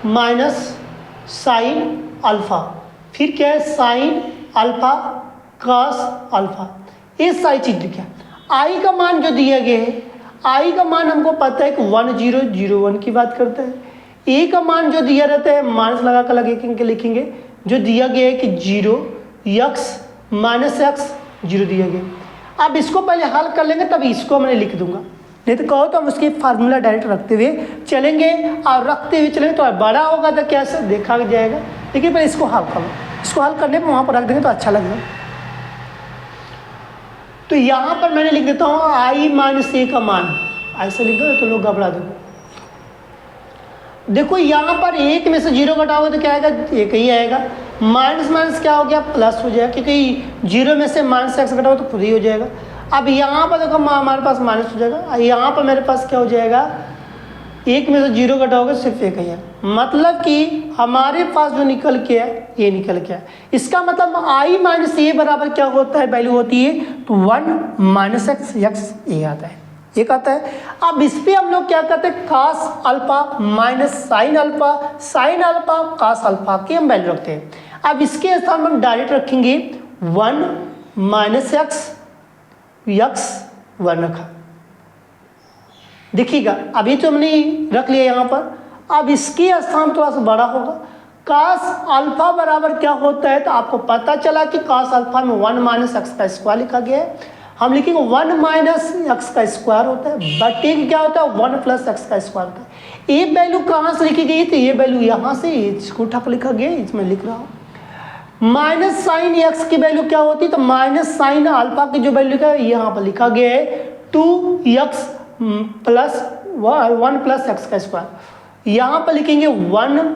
minus sine alpha, फिर क्या है साइन अल्फा cos अल्फा, ये सारी चीज लिखा। आई का मान जो दिया गया है, आई का मान हमको पता है कि 1001 की बात करता है। ए का मान जो दिया रहता है माइनस लगा कर लिखेंगे, जो दिया गया है कि 0x -x 0 दिया गया। अब इसको पहले हल कर लेंगे तब इसको मैं लिख दूंगा, नहीं तो कहो तो हम उसकी फार्मूला डायरेक्ट रखते हुए चलेंगे, और रखते हुए चलेंगे तो बड़ा होगा तो कैसे देखा जाएगा। लेकिन पहले इसको हल करो, इसको हल करने पर वहाँ पर रख देंगे तो अच्छा लगेगा। तो यहाँ पर मैंने लिख देता हूँ I - a का मान, ऐसे लिख दो तो लोग घबरा देंगे। देखो यहाँ पर 1 में से 0 घटाओगे तो क्या आएगा, 1 ही आएगा। माइनस माइनस क्या हो गया, प्लस हो जाएगा, क्योंकि 0 में से -x घटाओगे तो खुद ही हो जाएगा। अब यहाँ पर देखो हमारे पास माइनस हो जाएगा, यहाँ पर मेरे पास क्या हो जाएगा, 1 में से 0 घटाओगे सिर्फ 1 ही है। मतलब कि हमारे पास जो निकल के है ये निकल के है। इसका मतलब I - a बराबर क्या होता है, वैल्यू होती है तो 1 - x ये आता है, एक आता है। अब इस पर हम लोग क्या करते हैं, cos alpha minus sine alpha cos alpha की हम वैल्यू रखते हैं। अब इसके स्थान पर हम डायरेक्ट रखेंगे 1 - x 1 रखा, देखिएगा अभी तो हमने रख लिया यहाँ पर। अब इसके स्थान थोड़ा सा बड़ा होगा, cos अल्फा बराबर क्या होता है, तो आपको पता चला कि cos अल्फा में 1 - x का स्क्वायर लिखा गया है। हम लिखेंगे 1 - x का स्क्वायर होता है, बटे क्या होता है 1 + x का स्क्वायर होता है। ये वैल्यू कहाँ से लिखी गई थी, ये वैल्यू यहाँ से इसको उठा लिखा गया, इसमें लिख रहा हूँ। माइनस साइन x की वैल्यू क्या होती है, तो माइनस साइन अल्फा की जो वैल्यू है यहाँ पर लिखा गया है 2x + 1 + x का स्क्वायर। यहाँ पर लिखेंगे 1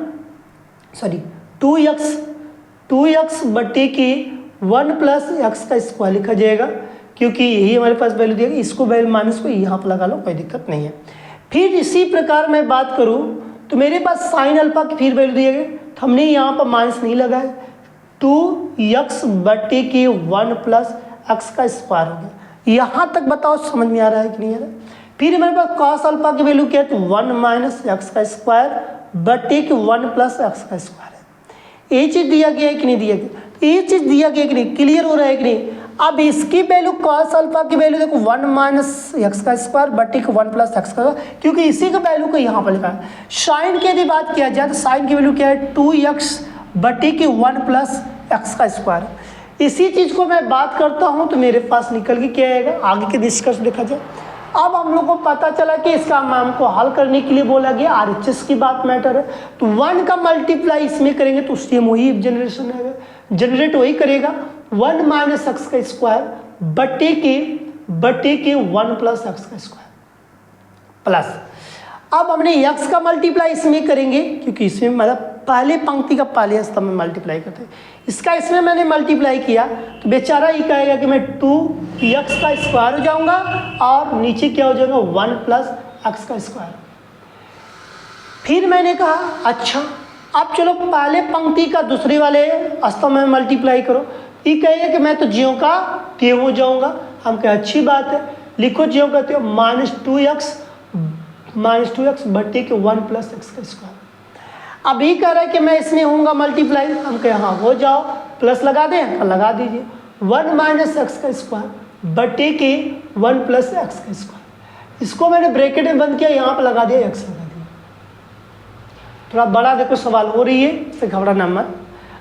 2x बटे की 1 प्लस एक्स का स्क्वायर लिखा जाएगा, क्योंकि यही हमारे पास वैल्यू दिया, इसको वैल्यू माइनस को यहाँ पर लगा लो, कोई दिक्कत नहीं है। फिर इसी प्रकार मैं बात करूँ तो मेरे पास साइन अल्फा की फिर वैल्यू दिए गए, तो हमने यहाँ पर माइनस नहीं लगाया, 2x बटे की 1 प्लस एक्स का स्क्वायर हो गया। यहाँ तक बताओ समझ में आ रहा है कि नहीं आ रहा है। फिर हमारे पास कॉस अल्फा की वैल्यू क्या है, तो 1 माइनस एक्स का स्क्वायर बटे की 1 प्लस एक्स का स्क्वायर है। ये चीज़ दिया गया है कि नहीं दिया गया, तो ये चीज़ दिया गया कि नहीं, क्लियर हो रहा है कि नहीं। अब इसकी वैल्यू कॉस अल्फा की वैल्यू देखो 1 माइनस एक्स का स्क्वायर बटे की 1 प्लस एक्स का, क्योंकि इसी का वैल्यू को यहाँ पर लिखा है। साइन की यदि बात किया जाए तो साइन की वैल्यू क्या है, 2x बटे की 1 प्लस एक्स का स्क्वायर। इसी चीज़ को मैं बात करता हूँ तो मेरे पास निकल के क्या आएगा, आगे के डिस्कस देखा जाए। अब हम लोग को पता चला कि इसका हमको हल करने के लिए बोला गया RHS की बात मैटर है, तो 1 का मल्टीप्लाई इसमें करेंगे तो सेम वही जनरेशन है, जनरेट वही करेगा, 1 माइनस एक्स का स्क्वायर बटे के 1 प्लस एक्स का स्क्वायर प्लस। अब हमने x का मल्टीप्लाई इसमें करेंगे, क्योंकि इसमें मतलब पहले पंक्ति का पहले स्तंभ में मल्टीप्लाई करते हैं, इसका इसमें मैंने मल्टीप्लाई किया तो बेचारा ये कहेगा कि मैं 2x का स्क्वायर हो जाऊंगा और नीचे क्या हो जाएगा 1 प्लस एक्स का स्क्वायर। फिर मैंने कहा अच्छा अब चलो पहले पंक्ति का दूसरे वाले स्तंभ में मल्टीप्लाई करो, ये कहेगा कि मैं तो ज्यों का त्यों हो जाऊंगा। हम कहे अच्छी बात है, लिखो ज्यों का त्यों, -2x बटे के 1 प्लस एक्स का स्क्वायर। अभी कह रहा है कि मैं इसमें होऊंगा मल्टीप्लाई, हम कहे हाँ हो जाओ, प्लस लगा दें, लगा दीजिए, 1 माइनस एक्स का स्क्वायर बटे के 1 प्लस एक्स का स्क्वायर। इसको मैंने ब्रैकेट में बंद किया, यहाँ पर लगा दिया, एक्स लगा दिया। थोड़ा बड़ा देखो सवाल हो रही है, इससे घबराना मत।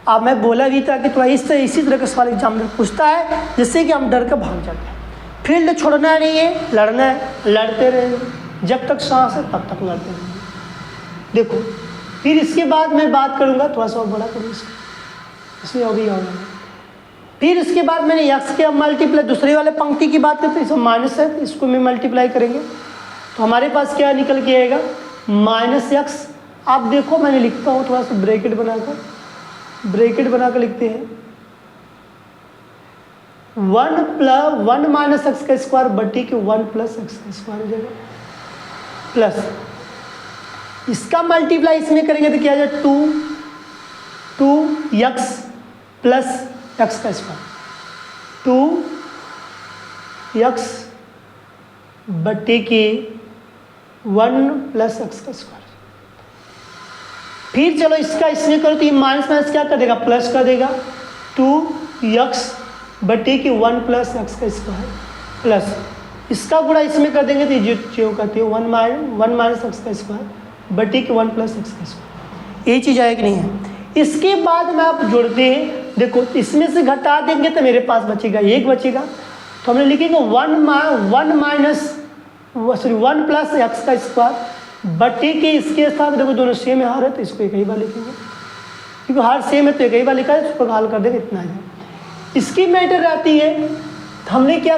अब मैं बोला भी था कि थोड़ा इसी तरह का सवाल एग्जाम में पूछता है, जिससे कि हम डर कर भाग जाते हैं। फील्ड छोड़ना नहीं है, लड़ना है, लड़ते रहेंगे जब तक सांस है तब तक लड़ते रहेंगे। देखो फिर इसके बाद मैं बात करूंगा, थोड़ा सा और बड़ा करूँ इसमें अभी होगा। फिर इसके बाद मैंने एक्स के मल्टीप्लाई दूसरे वाले पंक्ति की बात करते हैं, इसमें माइनस है, इसको मैं मल्टीप्लाई करेंगे तो हमारे पास क्या निकल के आएगा, -x। आप देखो मैंने लिखता हूँ थोड़ा सा ब्रैकेट बनाकर लिखते हैं, 1 माइनस एक्स का स्क्वायर बटे के 1 प्लस एक्स का स्क्वायर हो जाएगा प्लस इसका मल्टीप्लाई इसमें करेंगे तो क्या आ जाए 2x प्लस एक्स का स्क्वायर, 2x बटे के 1 प्लस एक्स का स्क्वायर। फिर चलो इसका इसमें करो तो ये माइनस माइनस क्या कर देगा, प्लस कर देगा, 2x बटे के 1 प्लस एक्स का स्क्वायर प्लस इसका गुणा इसमें कर देंगे तो ये जो करते हैं 1 माइनस एक्स का स्क्वायर बटे के 1 प्लस एक्स का स्क्वायर। ये चीज़ आया कि नहीं है। इसके बाद में आप जोड़ते हैं, देखो इसमें से घटा देंगे तो मेरे पास बचेगा 1 बचेगा, तो हमने लिखेंगे 1 प्लस एक्स का स्क्वायर बटे के इसके साथ, देखो दोनों सेम है, हर है तो इसको एक ही बार लिखेंगे, क्योंकि हर सेम है तो एक ही बार लिखा है, इसको हल कर देंगे, इतना है। इसकी मैटर रहती है तो हमने क्या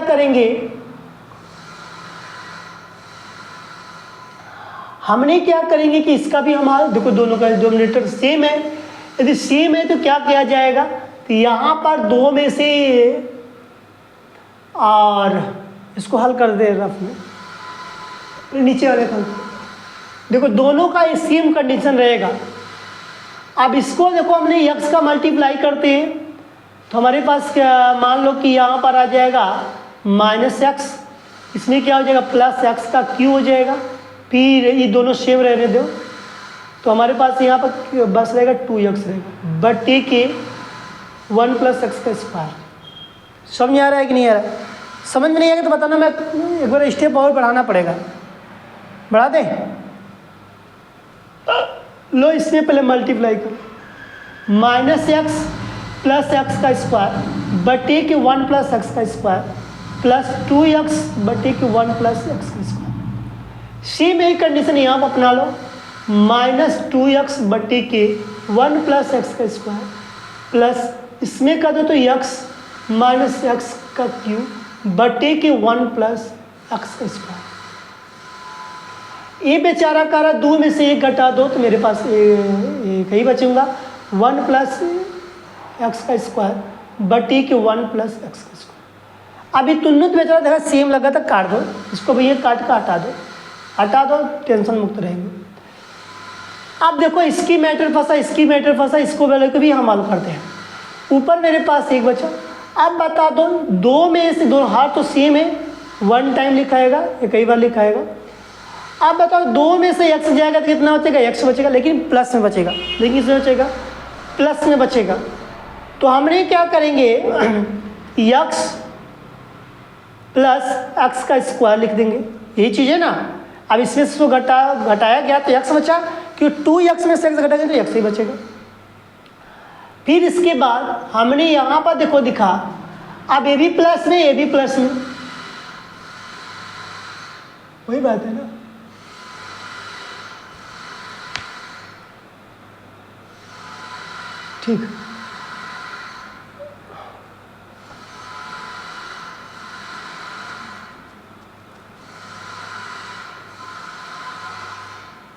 करेंगे, कि इसका भी हमारा देखो दोनों का डिनोमिनेटर सेम है, यदि सेम है तो क्या किया जाएगा, तो यहाँ पर 2 में से और इसको हल कर दे रफ में, नीचे वाले का देखो दोनों का सेम कंडीशन रहेगा। अब इसको देखो हमने x का मल्टीप्लाई करते हैं तो हमारे पास क्या, मान लो कि यहाँ पर आ जाएगा -x, इसमें क्या हो जाएगा प्लस x का क्यू हो जाएगा, फिर ये दोनों सेम रहने दो तो हमारे पास यहाँ पर बस रहेगा 2x रहेगा बटे के 1 प्लस एक्स का स्क्वायर। समझ आ रहा है कि नहीं आ रहा है? समझ में नहीं आएगा तो बताना, मैं एक बार स्टेप और बढ़ाना पड़ेगा, बढ़ा दें। लो इसमें पहले मल्टीप्लाई करो, -x प्लस एक्स का स्क्वायर बटे के 1 प्लस एक्स का स्क्वायर प्लस 2x बटे के 1 प्लस एक्स का स्क्वायर। सेम यही कंडीशन यहाँ पर अपना लो, -2x बटे के 1 प्लस एक्स का स्क्वायर प्लस इसमें कर दो तो x माइनस एक्स का क्यूब बटे के 1 प्लस एक्स का स्क्वायर। ये बेचारा कह रहा 2 में से 1 घटा दो तो मेरे पास एक ही बचूंगा, 1 प्लस एक्स का स्क्वायर बटी के 1 प्लस एक्स का स्क्वायर। अभी तुलनित में देखा सेम लगा था, काट दो इसको, भैया काट कर हटा दो, टेंशन मुक्त रहेंगे। अब देखो इसकी मैटर फंसा, इसकी मैटर फंसा, इसको वाले को भी हम हल करते हैं। ऊपर मेरे पास एक बचा। अब बता दो, दो में से दोनों हार तो सेम है, 1 टाइम लिखाएगा या कई बार लिखाएगा। अब बताओ दो में से x जाएगा तो कितना बचेगा, x बचेगा, लेकिन प्लस में बचेगा, लेकिन इसमें बचेगा प्लस में बचेगा। तो हमने क्या करेंगे, x प्लस एक्स का स्क्वायर लिख देंगे, यही चीज़ है ना। अब इसमें से घटाया गया तो x बचा, क्योंकि 2x में से x घटाएंगे तो x ही बचेगा। फिर इसके बाद हमने यहाँ पर देखो दिखा, अब ये भी प्लस में, ये भी प्लस में, वही बात है ना। ठीक,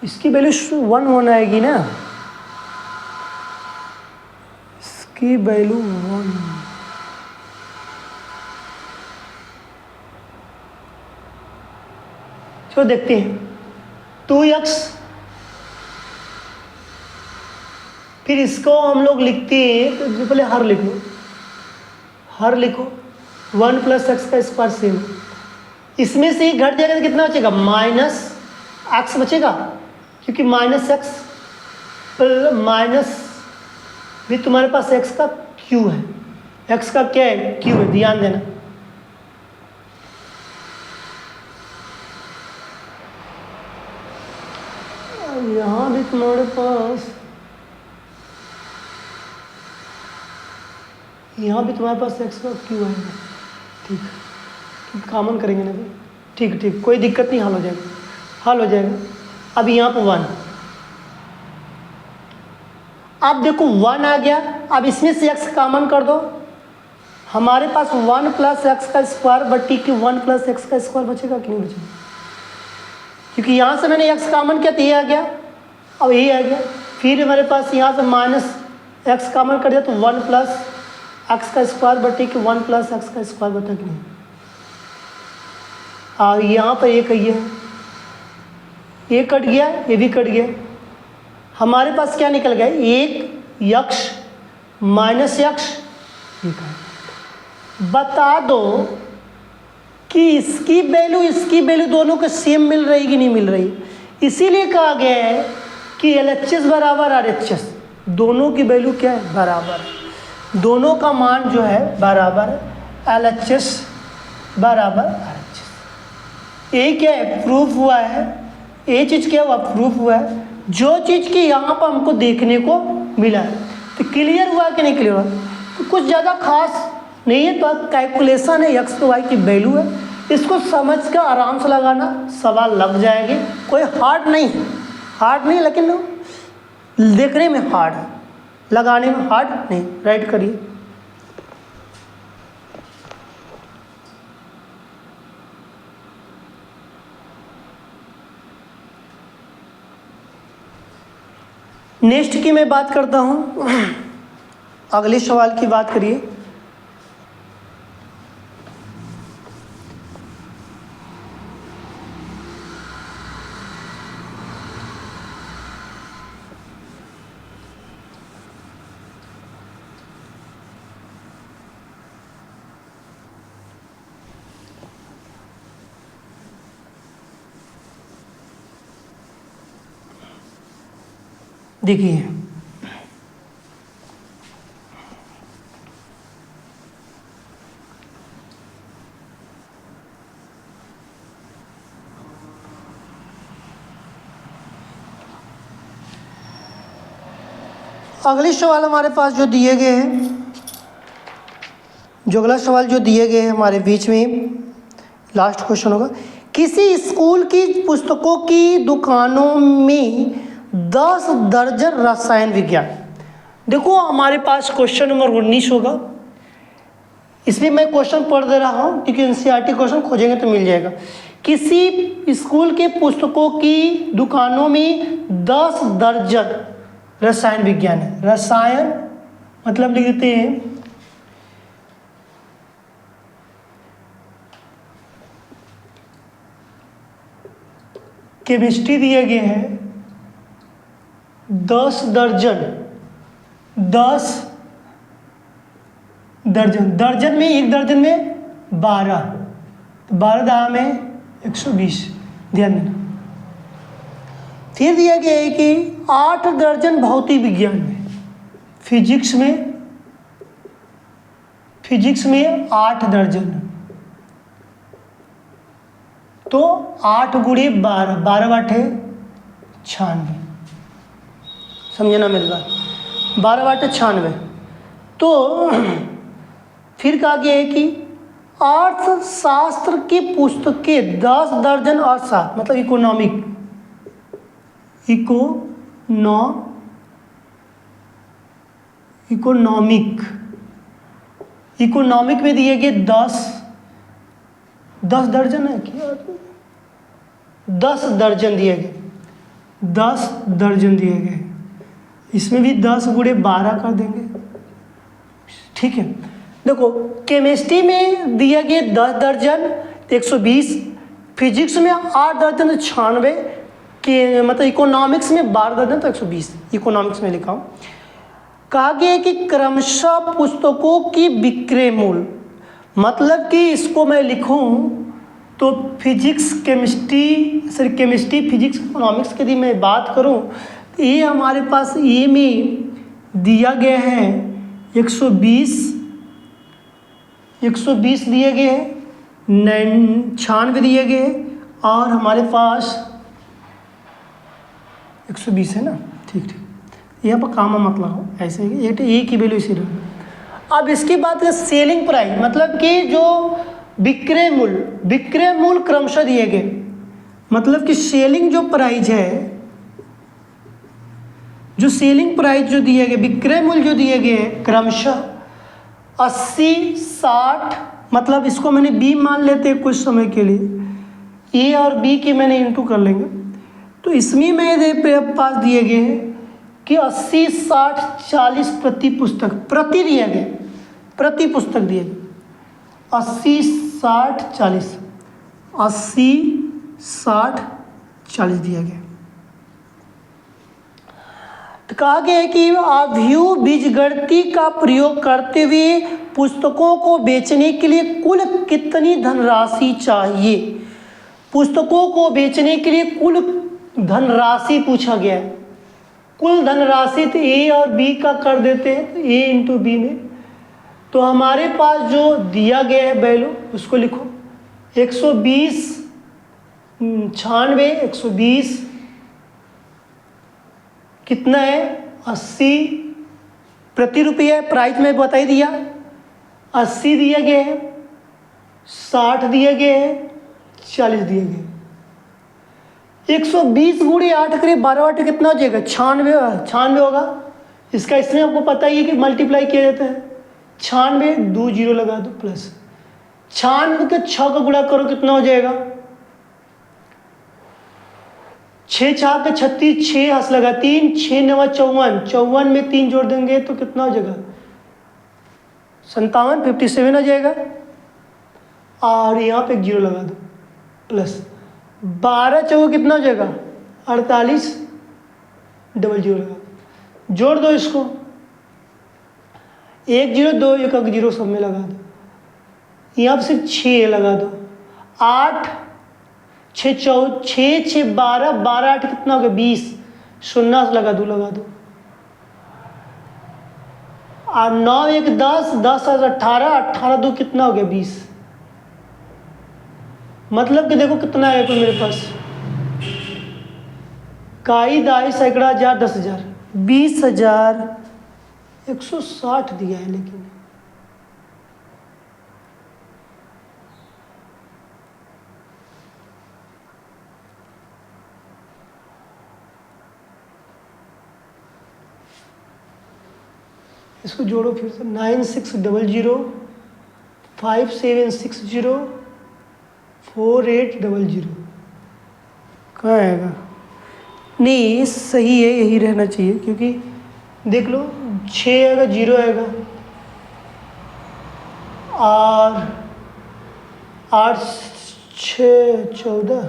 इसकी वैल्यू 1 आएगी ना, इसकी वैल्यू 1। चलो देखते हैं, 2x, फिर इसको हम लोग लिखते हैं तो पहले हर लिख लो, हर लिखो, 1 प्लस एक्स का स्क्वायर सेम, इसमें से ही घट जाएगा तो कितना बचेगा, माइनस एक्स बचेगा, क्योंकि माइनस एक्स माइनस भी तुम्हारे पास x का q है, x का क्या है, q है, ध्यान देना। यहाँ भी तुम्हारे पास, यहाँ भी तुम्हारे पास x का q है, ठीक, कॉमन करेंगे ना भाई, ठीक ठीक, कोई दिक्कत नहीं, हल हो जाएगा, हल हो जाएगा। अब यहाँ पर 1, अब देखो 1 आ गया, अब इसमें से x कॉमन कर दो, हमारे पास 1 प्लस एक्स का स्क्वायर बटी कि 1 प्लस एक्स का स्क्वायर बचेगा कि नहीं बचेगा, क्योंकि यहाँ से मैंने x कॉमन किया तो ये आ गया, अब ये आ गया। फिर हमारे पास यहाँ से माइनस एक्स कॉमन कर दिया तो 1 प्लस एक्स का स्क्वायर बटी कि 1 प्लस एक्स का स्क्वायर बटा कि नहीं। और यहाँ पर एक ये कट गया, ये भी कट गया, हमारे पास क्या निकल गया, एक यक्ष माइनस यक्ष। बता दो कि इसकी वैल्यू दोनों को सेम मिल रही कि नहीं मिल रही। इसीलिए कहा गया है कि LHS बराबर RHS, दोनों की वैल्यू क्या है, बराबर है, दोनों का मान जो है बराबर है, LHS बराबर RHS। ये क्या है, प्रूफ हुआ है, ये चीज़ क्या हुआ, प्रूफ हुआ है। जो चीज़ की यहाँ पर हमको देखने को मिला है तो क्लियर हुआ कि नहीं क्लियर हुआ, तो कुछ ज़्यादा खास नहीं है। तो कैलकुलेशन है, x तो y की वैल्यू है, इसको समझ कर आराम से लगाना, सवाल लग जाएंगे। कोई हार्ड नहीं, लेकिन देखने में हार्ड है, लगाने में हार्ड नहीं। राइट करिए। नेक्स्ट की मैं बात करता हूँ, अगले सवाल की बात करिए। देखिए अगले सवाल हमारे पास जो दिए गए हैं, जो अगला सवाल जो दिए गए हैं हमारे बीच में, लास्ट क्वेश्चन होगा, किसी स्कूल की पुस्तकों की दुकानों में 10 दर्जन रसायन विज्ञान। देखो हमारे पास क्वेश्चन नंबर 19 होगा, इसमें मैं क्वेश्चन पढ़ दे रहा हूँ क्योंकि NCERT क्वेश्चन खोजेंगे तो मिल जाएगा। किसी स्कूल के पुस्तकों की दुकानों में 10 दर्जन रसायन विज्ञान है। रसायन मतलब लिखते हैं केमिस्ट्री दिया गया है 10 दर्जन, 10 दर्जन, दर्जन में 1 दर्जन में 12, तो 12 दाम में 120, ध्यान देना। फिर दिया गया है कि 8 दर्जन भौतिक विज्ञान में, फिजिक्स में 8 दर्जन, तो 8 गुणे 12, 12 बाटे 96, समझना मेरी बात, 12 बाटे 96। तो फिर कहा गया है कि अर्थशास्त्र की पुस्तकें 10 दर्जन और 7, मतलब इकोनॉमिक में दिए गए 10 दर्जन है क्या, 10 दर्जन दिए गए, 10 दर्जन दिए गए, इसमें भी 10 गुणे 12 कर देंगे, ठीक है। देखो केमिस्ट्री में दिया गया 10 दर्जन 120, फिजिक्स में 8 दर्जन तो 96 के, मतलब इकोनॉमिक्स में 12 दर्जन तो 120, इकोनॉमिक्स में लिखा हूँ। कहा गया है कि क्रमशः पुस्तकों की विक्रय मूल्य, मतलब कि इसको मैं लिखूं तो केमिस्ट्री फिजिक्स इकोनॉमिक्स की यदि मैं बात करूं तो ये हमारे पास ये में दिया गया है 120 दिए गए हैं, 96 दिए गए हैं, और हमारे पास 120 है ना, ठीक, यहाँ पर काम मतलब हो ऐसे ही, एक ही वैल्यू इसी रहा। अब इसकी बात करें सेलिंग प्राइस, मतलब कि जो विक्रय मूल्य क्रमशः दिए गए, मतलब कि सेलिंग जो प्राइस है, जो सेलिंग प्राइस जो दिए गए, विक्रय मूल्य जो दिए गए क्रमशः 80, 60, मतलब इसको मैंने बी मान लेते हैं कुछ समय के लिए, ए और बी की मैंने इंटू कर लेंगे, तो इसमें मेरे पास दिए गए हैं कि 80, 60, 40 प्रति पुस्तक, प्रति दिए गए, प्रति पुस्तक दिए गए 80, 60, 40, 80, 60, 40 दिया गया। तो कहा गया है कि अभियु बीजगणित का प्रयोग करते हुए पुस्तकों को बेचने के लिए कुल कितनी धनराशि चाहिए, पुस्तकों को बेचने के लिए कुल धनराशि पूछा गया है। कुल धनराशि तो ए और बी का कर देते हैं, ए इंटू बी में, तो हमारे पास जो दिया गया है वैल्यू उसको लिखो 120, 96, 120 कितना है 80 प्रति रुपये, प्राइस में बता ही दिया, 80 दिए गए हैं, 60 दिए गए हैं, 40 दिए गए। 120 गुणे 8 करें 12 8 कितना हो जाएगा 96 होगा। इसका इसमें आपको पता ही है कि मल्टीप्लाई किया जाता है, 96 2 जीरो लगा दो प्लस 96 के 6 का गुणा करो कितना हो जाएगा 6 6 के 36, 6 हंस लगा 3, 6 9 54, 54 में 3 जोड़ देंगे तो कितना हो जाएगा 57, 57 हो जाएगा, और यहाँ पे 1 जीरो लगा दो प्लस 12 चौको कितना हो जाएगा 48, डबल जीरो लगा दो, जोड़ दो इसको 1 0 2 1 जीरो सब में लगा दो, यहाँ पे सिर्फ 6 लगा दो, 8 6 6 6 12 12 8 कितना हो गया 20, शून्य लगा दो और 9 1 10 10 18 18 2 कितना हो गया 20, मतलब कि देखो कितना है कोई मेरे पास काई दाई सैकड़ा हजार 10,000 20,160 दिया है। लेकिन इसको जोड़ो फिर से 9600 5760 4800 कहाँ आएगा नहीं सही है, यही रहना चाहिए, क्योंकि देख लो 6 आएगा, 0 आएगा, और 8 6 14,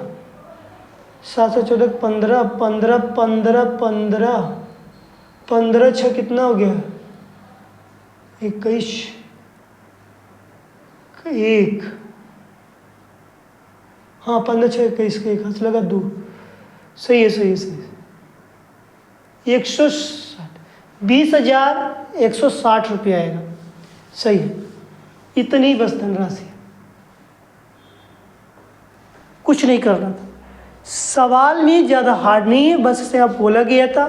7 से 14 15 15 15 15 15 6 कितना हो गया, 21 1, हाँ 15 6 21 का 1 हाथ लगा 2, सही है सही है सही है। 20,160 रुपया आएगा, सही है। इतनी बस धनराशि, कुछ नहीं करना था। सवाल भी ज़्यादा हार्ड नहीं है, बस इसे आप बोला गया था।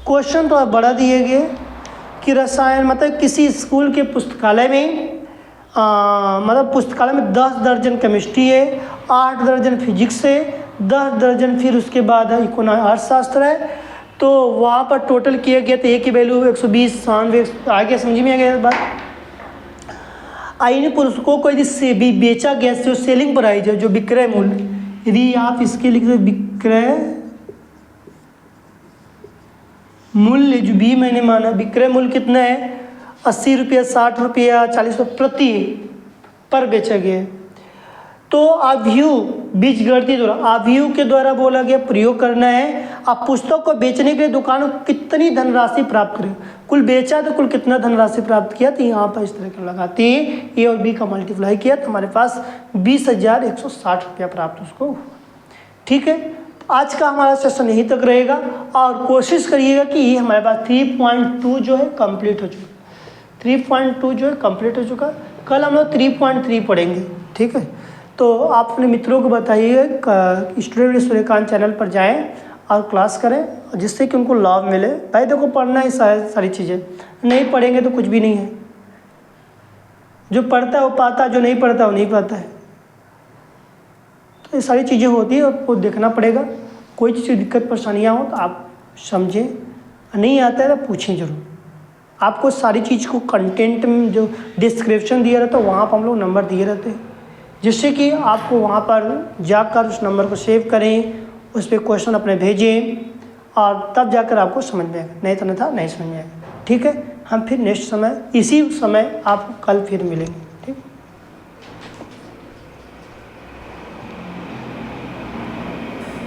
क्वेश्चन थोड़ा बड़ा दिए गए कि रसायन मतलब किसी स्कूल के पुस्तकालय में मतलब पुस्तकालय में 10 दर्जन केमिस्ट्री है, 8 दर्जन फिजिक्स है, 10 दर्जन फिर उसके बाद अर्थशास्त्र है। तो वहाँ पर टोटल किया गया तो एक की वैल्यू 120 97 आगे समझ में आ गया बात। आईने पुस्तकों को यदि से भी बेचा गया, जो सेलिंग प्राइस है, जो विक्रय मूल्य, यदि आप इसके लिख दो विक्रय मूल्य, जो भी मैंने माना विक्रय मूल्य कितना है, 80 रुपया 60 रुपया 40 रुपये प्रति पर बेचा गया है। तो आव्यूह बीजगणितीय द्वारा आव्यूह के द्वारा बोला गया प्रयोग करना है। आप पुस्तक को बेचने के लिए दुकानों को कितनी धनराशि प्राप्त करें, कुल बेचा तो कुल कितना धनराशि प्राप्त किया, तो यहाँ पर इस तरह के लगाते हैं, ए और बी का मल्टीप्लाई किया तो हमारे पास 20,160 रुपया प्राप्त उसको हुआ। ठीक है, आज का हमारा सेशन यहीं तक रहेगा और कोशिश करिएगा कि ये हमारे पास 3.2 जो है कंप्लीट हो चुका, 3.2 जो है कंप्लीट हो चुका। कल हम लोग 3.3 पढ़ेंगे। ठीक है, तो आप अपने मित्रों को बताइए स्टूडेंट सूर्यकांत चैनल पर जाएं और क्लास करें, जिससे कि उनको लाभ मिले। भाई देखो पढ़ना है सारी चीज़ें, नहीं पढ़ेंगे तो कुछ भी नहीं है। जो पढ़ता है वो पाता है, जो नहीं पढ़ता वो नहीं पाता है। तो ये सारी चीज़ें होती है, आपको देखना पड़ेगा। कोई चीज़ दिक्कत परेशानियाँ हो तो आप समझें, नहीं आता है तो पूछें ज़रूर। आपको सारी चीज़ को कंटेंट में जो डिस्क्रिप्शन दिया रहता है वहाँ पर हम लोग नंबर दिए रहते हैं, जिससे कि आपको वहाँ पर जाकर उस नंबर को सेव करें, उस पर क्वेश्चन अपने भेजें और तब जाकर आपको समझ में आएगा, नहीं तो नहीं समझ में आएगा। ठीक है, हम फिर नेक्स्ट समय इसी समय आपको कल फिर मिलेंगे।